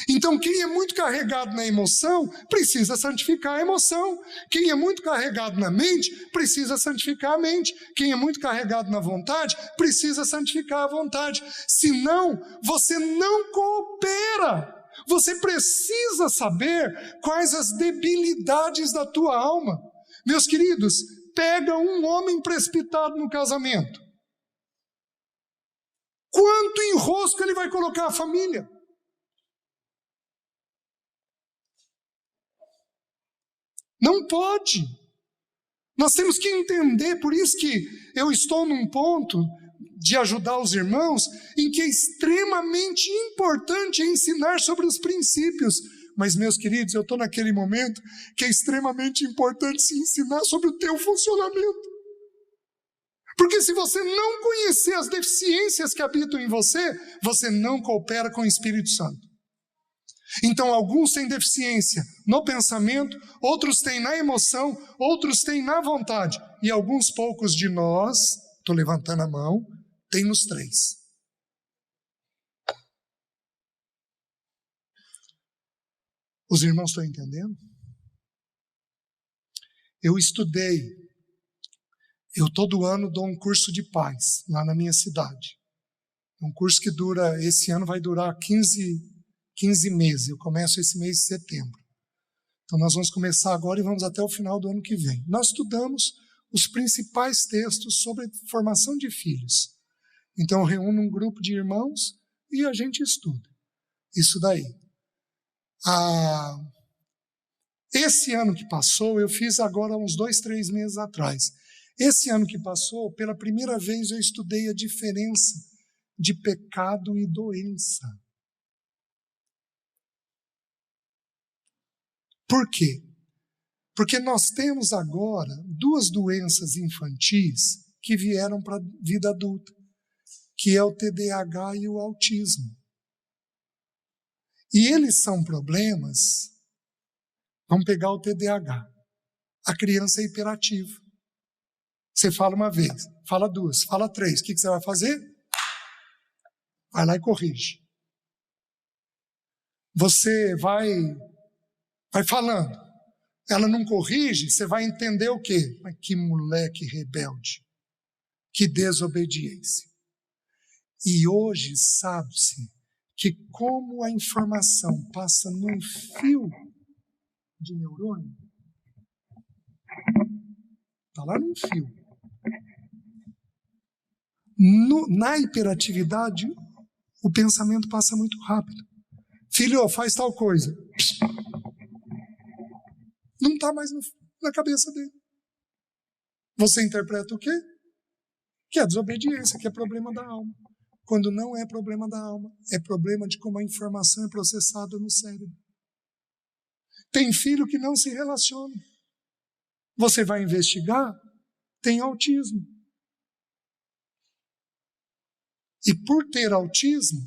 Então quem é muito carregado na emoção, precisa santificar a emoção. Quem é muito carregado na mente, precisa santificar a mente. Quem é muito carregado na vontade, precisa santificar a vontade. Senão, você não coopera. Você precisa saber quais as debilidades da tua alma. Meus queridos, pega um homem precipitado no casamento. Quanto enrosco ele vai colocar a família? Não pode. Nós temos que entender, por isso que eu estou num ponto de ajudar os irmãos, em que é extremamente importante ensinar sobre os princípios. Mas, meus queridos, eu estou naquele momento que é extremamente importante se ensinar sobre o teu funcionamento. Porque se você não conhecer as deficiências que habitam em você, você não coopera com o Espírito Santo. Então, alguns têm deficiência no pensamento, outros têm na emoção, outros têm na vontade. E alguns poucos de nós, estou levantando a mão, tem nos 3. Os irmãos estão entendendo? Eu estudei, eu todo ano dou um curso de paz lá na minha cidade. Um curso que dura, esse ano vai durar 15 15 meses. Eu começo esse mês de setembro. Então nós vamos começar agora e vamos até o final do ano que vem. Nós estudamos os principais textos sobre formação de filhos. Então eu reúno um grupo de irmãos e a gente estuda isso daí. Esse ano que passou, eu fiz agora uns 2, 3 meses atrás. Esse ano que passou, pela primeira vez eu estudei a diferença de pecado e doença. Por quê? Porque nós temos agora 2 doenças infantis que vieram para a vida adulta, que é o TDAH e o autismo. E eles são problemas. Vamos pegar o TDAH. A criança é hiperativa. Você fala uma vez, fala 2, fala 3. O que você vai fazer? Vai lá e corrige. Você vai falando. Ela não corrige, você vai entender o quê? Mas que moleque rebelde. Que desobediência. E hoje sabe-se que como a informação passa num fio de neurônio, está lá num fio. Na hiperatividade, o pensamento passa muito rápido. Filho, faz tal coisa. Não está mais na cabeça dele. Você interpreta o quê? Que é desobediência, que é problema da alma. Quando não é problema da alma, é problema de como a informação é processada no cérebro. Tem filho que não se relaciona. Você vai investigar, tem autismo. E por ter autismo,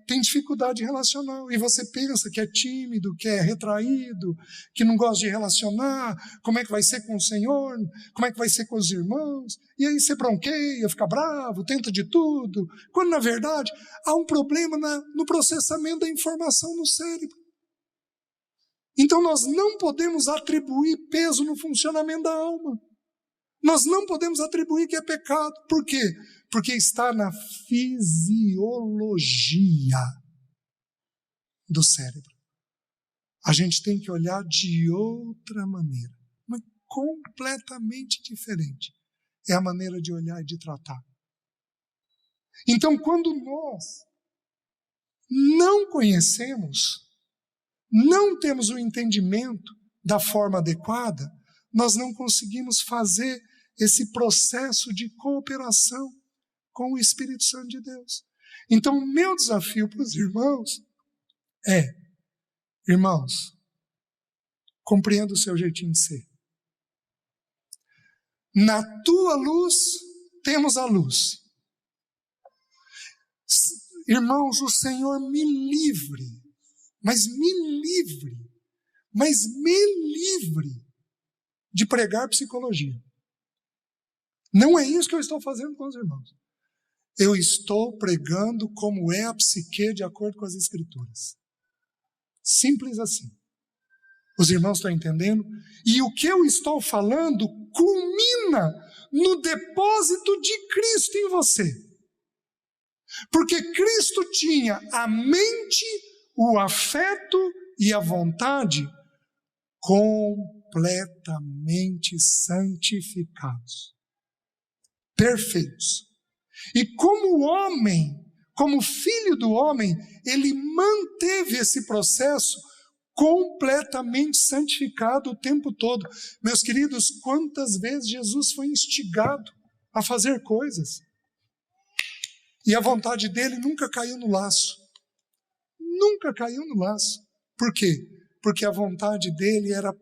tem dificuldade relacional. E você pensa que é tímido, que é retraído, que não gosta de relacionar, como é que vai ser com o Senhor, como é que vai ser com os irmãos. E aí você bronqueia, fica bravo, tenta de tudo. Quando, na verdade, há um problema no processamento da informação no cérebro. Então nós não podemos atribuir peso no funcionamento da alma. Nós não podemos atribuir que é pecado. Por quê? Porque está na fisiologia do cérebro. A gente tem que olhar de outra maneira, mas completamente diferente. É a maneira de olhar e de tratar. Então, quando nós não conhecemos, não temos o entendimento da forma adequada, nós não conseguimos fazer esse processo de cooperação com o Espírito Santo de Deus. Então, o meu desafio para os irmãos é, irmãos, compreenda o seu jeitinho de ser. Na tua luz, temos a luz. Irmãos, o Senhor me livre, mas me livre de pregar psicologia. Não é isso que eu estou fazendo com os irmãos. Eu estou pregando como é a psique de acordo com as Escrituras. Simples assim. Os irmãos estão entendendo? E o que eu estou falando culmina no depósito de Cristo em você. Porque Cristo tinha a mente, o afeto e a vontade completamente santificados. Perfeitos. E como homem, como filho do homem, ele manteve esse processo completamente santificado o tempo todo. Meus queridos, quantas vezes Jesus foi instigado a fazer coisas? E a vontade dele nunca caiu no laço. Nunca caiu no laço. Por quê? Porque a vontade dele era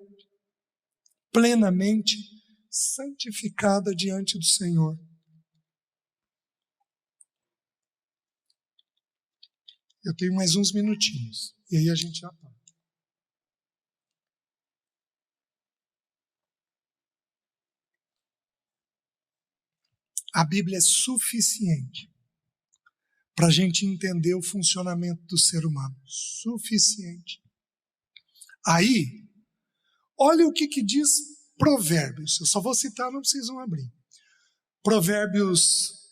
plenamente santificada diante do Senhor. Eu tenho mais uns minutinhos, e aí a gente já para. A Bíblia é suficiente para a gente entender o funcionamento do ser humano. Suficiente. Aí, olha o que diz Provérbios. Eu só vou citar, não precisam abrir. Provérbios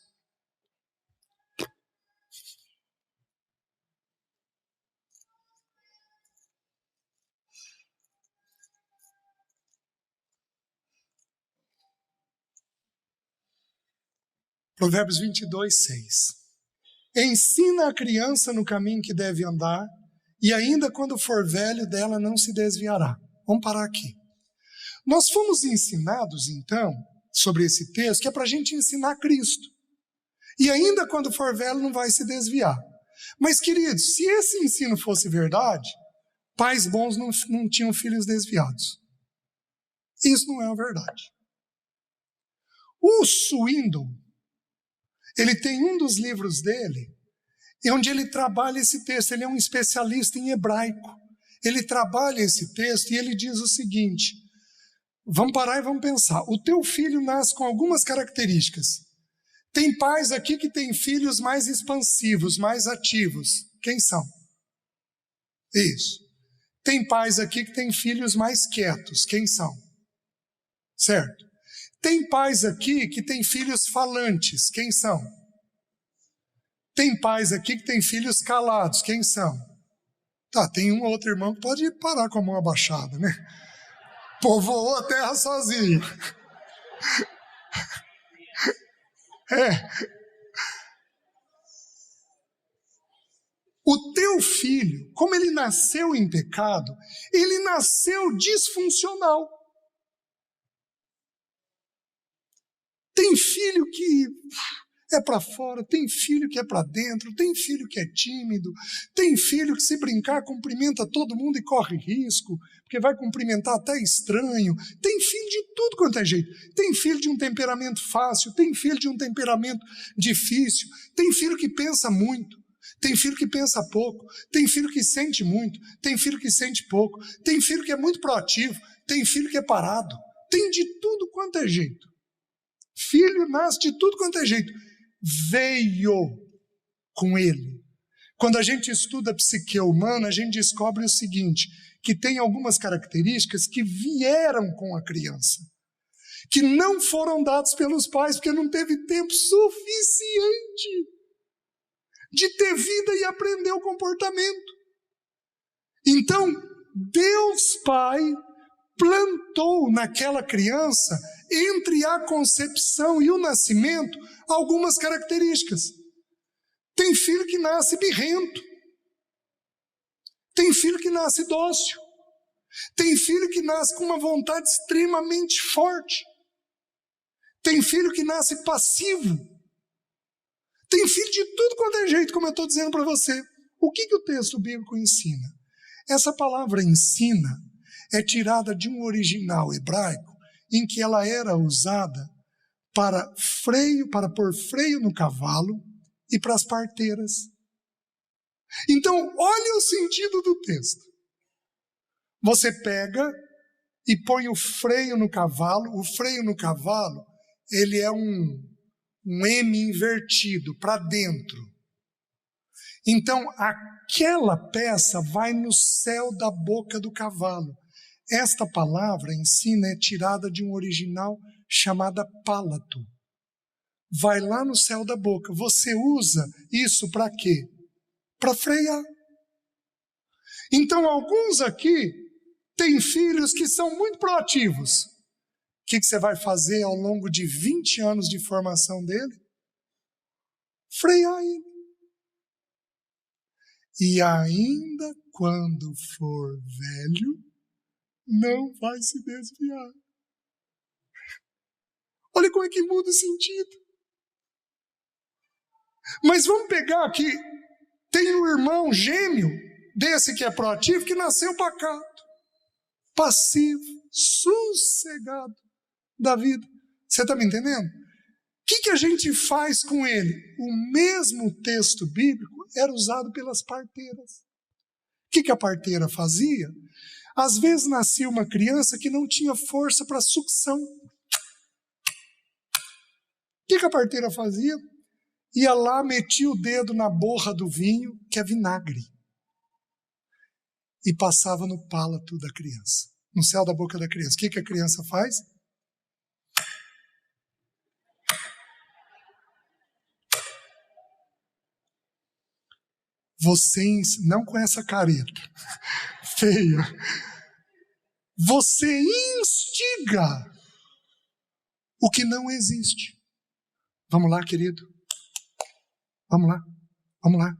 Provérbios 22:6. Ensina a criança no caminho que deve andar, e ainda quando for velho dela não se desviará. Vamos parar aqui. Nós fomos ensinados, então, sobre esse texto, que é para a gente ensinar Cristo. E ainda quando for velho não vai se desviar. Mas, queridos, se esse ensino fosse verdade, pais bons não tinham filhos desviados. Isso não é a verdade. O Swindoll, ele tem um dos livros dele, onde ele trabalha esse texto. Ele é um especialista em hebraico. Ele trabalha esse texto e ele diz o seguinte: vamos parar e vamos pensar. O teu filho nasce com algumas características. Tem pais aqui que têm filhos mais expansivos, mais ativos. Quem são? Isso. Tem pais aqui que têm filhos mais quietos. Quem são? Certo. Tem pais aqui que têm filhos falantes. Quem são? Tem pais aqui que têm filhos calados. Quem são? Tá, tem um ou outro irmão que pode parar com a mão abaixada, né? Povoou a terra sozinho. O teu filho, como ele nasceu em pecado, ele nasceu disfuncional. Tem filho que é para fora, tem filho que é para dentro, tem filho que é tímido, tem filho que se brincar cumprimenta todo mundo e corre risco, porque vai cumprimentar até estranho. Tem filho de tudo quanto é jeito. Tem filho de um temperamento fácil, tem filho de um temperamento difícil, tem filho que pensa muito, tem filho que pensa pouco, tem filho que sente muito, tem filho que sente pouco, tem filho que é muito proativo, tem filho que é parado, tem de tudo quanto é jeito. Filho nasce de tudo quanto é jeito. Veio com ele. Quando a gente estuda a psique humana, a gente descobre o seguinte, que tem algumas características que vieram com a criança, que não foram dadas pelos pais, porque não teve tempo suficiente de ter vida e aprender o comportamento. Então, Deus Pai plantou naquela criança, entre a concepção e o nascimento, algumas características. Tem filho que nasce birrento. Tem filho que nasce dócil. Tem filho que nasce com uma vontade extremamente forte. Tem filho que nasce passivo. Tem filho de tudo quanto é jeito, como eu estou dizendo para você. O que o texto bíblico ensina? Essa palavra ensina é tirada de um original hebraico em que ela era usada para pôr freio no cavalo e para as parteiras. Então, olha o sentido do texto. Você pega e põe o freio no cavalo. O freio no cavalo, ele é um M invertido para dentro. Então, aquela peça vai no céu da boca do cavalo. Esta palavra ensina é tirada de um original chamada pálato. Vai lá no céu da boca. Você usa isso para quê? Para frear. Então, alguns aqui têm filhos que são muito proativos. O que você vai fazer ao longo de 20 anos de formação dele? Frear ele. E ainda quando for velho, não vai se desviar. Olha como é que muda o sentido. Mas vamos pegar aqui, tem um irmão gêmeo desse que é proativo, que nasceu pacato, passivo, sossegado da vida. Você está me entendendo? O que a gente faz com ele? O mesmo texto bíblico era usado pelas parteiras. O que a parteira fazia? Às vezes nascia uma criança que não tinha força para sucção. O que a parteira fazia? Ia lá, metia o dedo na borra do vinho, que é vinagre, e passava no pálato da criança, no céu da boca da criança. O que a criança faz? Você, não com essa careta feia, você instiga o que não existe. Vamos lá, querido. Vamos lá. Vamos lá.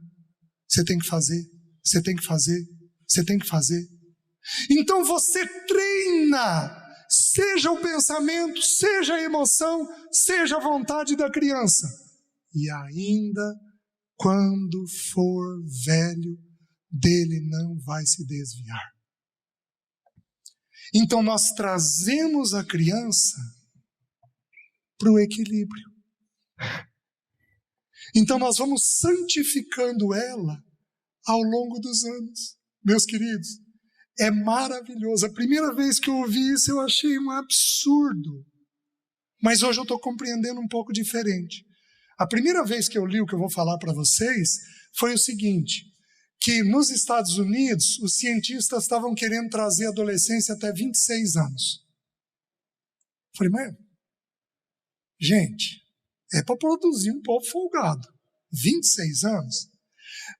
Você tem que fazer. Você tem que fazer. Você tem que fazer. Então você treina, seja o pensamento, seja a emoção, seja a vontade da criança. E ainda quando for velho, dele não vai se desviar. Então nós trazemos a criança para o equilíbrio. Então nós vamos santificando ela ao longo dos anos. Meus queridos, é maravilhoso. A primeira vez que eu ouvi isso eu achei um absurdo. Mas hoje eu estou compreendendo um pouco diferente. A primeira vez que eu li o que eu vou falar para vocês foi o seguinte, que nos Estados Unidos os cientistas estavam querendo trazer a adolescência até 26 anos. Falei, mas, gente, é para produzir um povo folgado. 26 anos?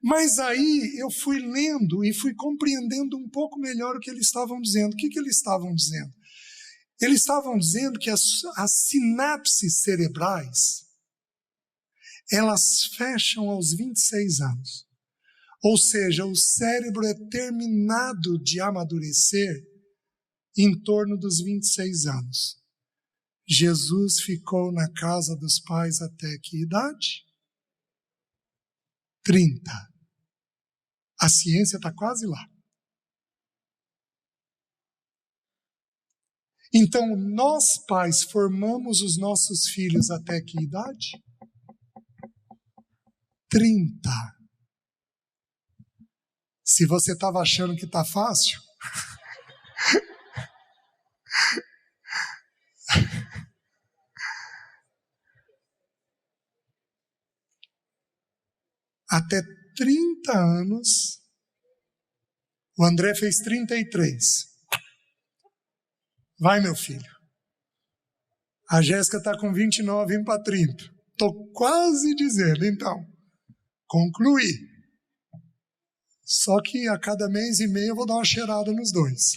Mas aí eu fui lendo e fui compreendendo um pouco melhor o que eles estavam dizendo. O que eles estavam dizendo? Eles estavam dizendo que as sinapses cerebrais, elas fecham aos 26 anos. Ou seja, o cérebro é terminado de amadurecer em torno dos 26 anos. Jesus ficou na casa dos pais até que idade? 30. A ciência está quase lá. Então, nós pais formamos os nossos filhos até que idade? 30. Se você estava achando que está fácil, até 30 anos, o André fez 33. Vai, meu filho. A Jéssica está com 29, indo para 30. Estou quase dizendo, então, concluí. Só que a cada mês e meio eu vou dar uma cheirada nos dois.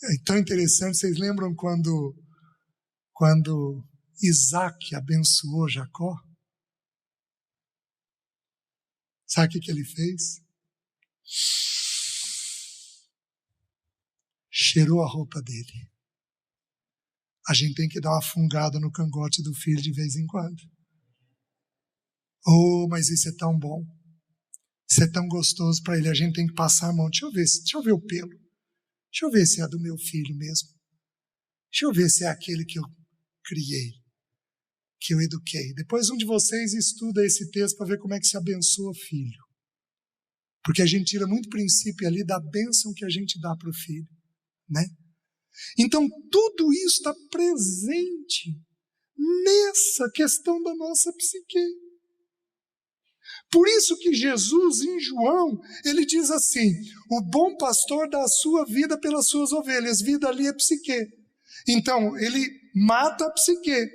É tão interessante, vocês lembram quando Isaac abençoou Jacó? Sabe o que ele fez? Cheirou a roupa dele. A gente tem que dar uma fungada no cangote do filho de vez em quando. Oh, mas isso é tão bom. Isso é tão gostoso para ele. A gente tem que passar a mão. Deixa eu ver o pelo. Deixa eu ver se é do meu filho mesmo. Deixa eu ver se é aquele que eu criei, que eu eduquei. Depois um de vocês estuda esse texto para ver como é que se abençoa filho. Porque a gente tira muito princípio ali da bênção que a gente dá para o filho, né? Então tudo isso está presente nessa questão da nossa psique. Por isso que Jesus, em João, ele diz assim, o bom pastor dá a sua vida pelas suas ovelhas, vida ali é psique. Então, ele mata a psique.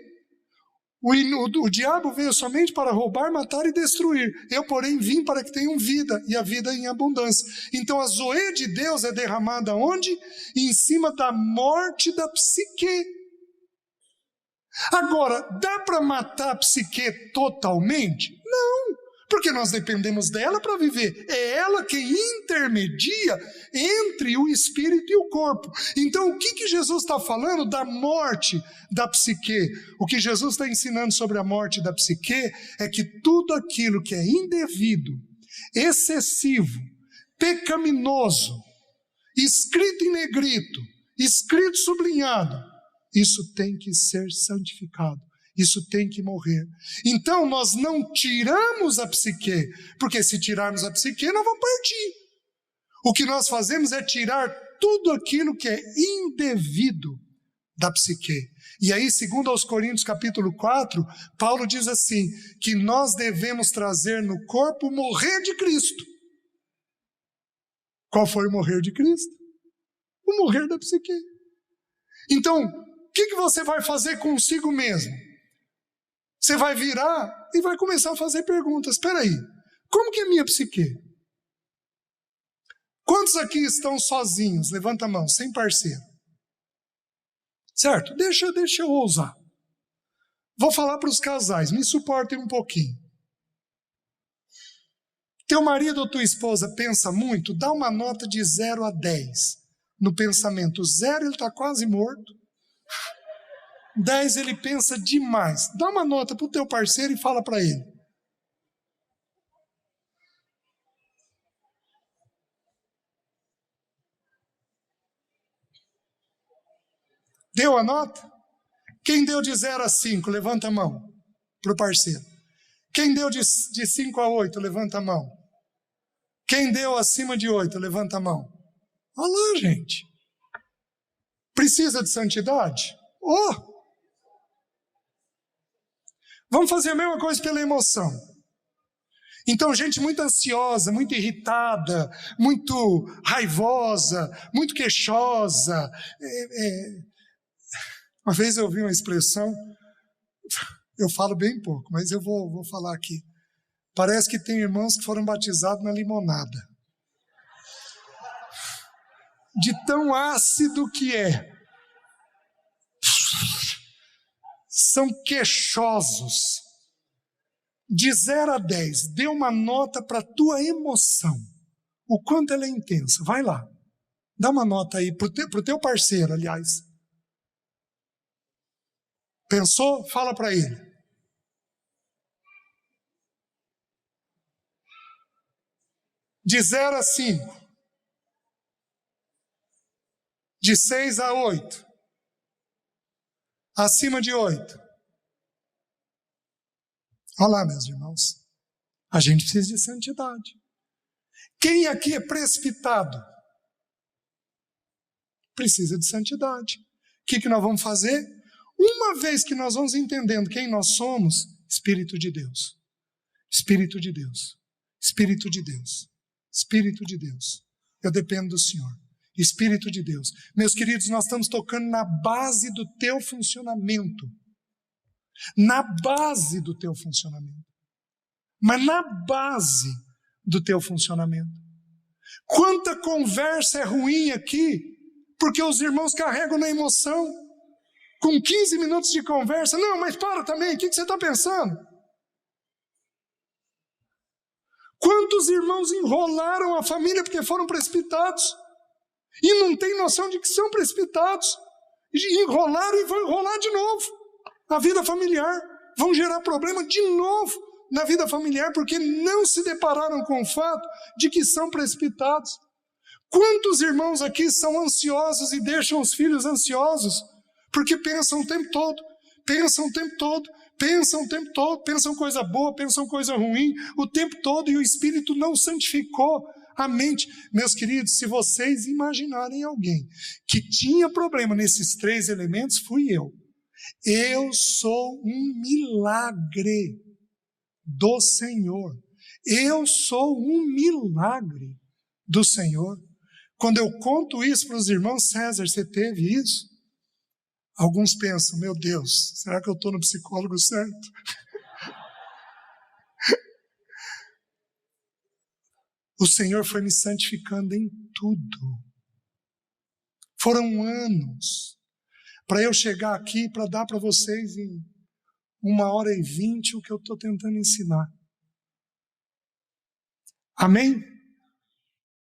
O diabo veio somente para roubar, matar e destruir. Eu, porém, vim para que tenham vida, e a vida em abundância. Então, a zoe de Deus é derramada onde? Em cima da morte da psique. Agora, dá para matar a psique totalmente? Não. Porque nós dependemos dela para viver. É ela quem intermedia entre o espírito e o corpo. Então, o que Jesus está falando da morte da psique? O que Jesus está ensinando sobre a morte da psique é que tudo aquilo que é indevido, excessivo, pecaminoso, escrito em negrito, escrito sublinhado, isso tem que ser santificado. Isso tem que morrer. Então nós não tiramos a psique, porque se tirarmos a psique, nós vamos partir. O que nós fazemos é tirar tudo aquilo que é indevido da psique. E aí, segundo aos Coríntios capítulo 4, Paulo diz assim, que nós devemos trazer no corpo o morrer de Cristo. Qual foi o morrer de Cristo? O morrer da psique. Então, o que você vai fazer consigo mesmo? Você vai virar e vai começar a fazer perguntas. Espera aí, como que é a minha psique? Quantos aqui estão sozinhos? Levanta a mão, sem parceiro. Certo? Deixa eu ousar. Vou falar para os casais, me suportem um pouquinho. Teu marido ou tua esposa pensa muito, dá uma nota de 0 a 10. No pensamento 0 ele está quase morto. 10 ele pensa demais. Dá uma nota para o teu parceiro e fala para ele. Deu a nota? Quem deu de 0 a 5, levanta a mão para o parceiro. Quem deu de 5 a 8, levanta a mão. Quem deu acima de 8, levanta a mão. Olha lá, gente. Precisa de santidade? Oh! Vamos fazer a mesma coisa pela emoção. Então, gente muito ansiosa, muito irritada, muito raivosa, muito queixosa. Uma vez eu ouvi uma expressão, eu falo bem pouco, mas eu vou falar aqui. Parece que tem irmãos que foram batizados na limonada. De tão ácido que é. São queixosos. De 0 a 10, dê uma nota para a tua emoção. O quanto ela é intensa. Vai lá. Dá uma nota aí para o teu parceiro, aliás. Pensou? Fala para ele. De 0 a 5. De 6 a 8. Acima de 8. Olha lá, meus irmãos. A gente precisa de santidade. Quem aqui é precipitado? Precisa de santidade. O que nós vamos fazer? Uma vez que nós vamos entendendo quem nós somos, Espírito de Deus. Espírito de Deus. Espírito de Deus. Espírito de Deus. Eu dependo do Senhor. Espírito de Deus. Meus queridos, nós estamos tocando na base do teu funcionamento. Na base do teu funcionamento. Mas na base do teu funcionamento. Quanta conversa é ruim aqui, porque os irmãos carregam na emoção. Com 15 minutos de conversa, não, mas para também, o que você está pensando? Quantos irmãos enrolaram a família porque foram precipitados? E não tem noção de que são precipitados. Enrolaram e vão enrolar de novo. A vida familiar. Vão gerar problema de novo na vida familiar, porque não se depararam com o fato de que são precipitados. Quantos irmãos aqui são ansiosos e deixam os filhos ansiosos? Porque pensam o tempo todo, pensam coisa boa, pensam coisa ruim, o tempo todo, e o Espírito não santificou a mente. Meus queridos, se vocês imaginarem alguém que tinha problema nesses 3 elementos, fui eu. Eu sou um milagre do Senhor. Eu sou um milagre do Senhor. Quando eu conto isso para os irmãos, César, você teve isso? Alguns pensam, meu Deus, será que eu estou no psicólogo certo? O Senhor foi me santificando em tudo. Foram anos para eu chegar aqui para dar para vocês em 1h20 o que eu estou tentando ensinar. Amém?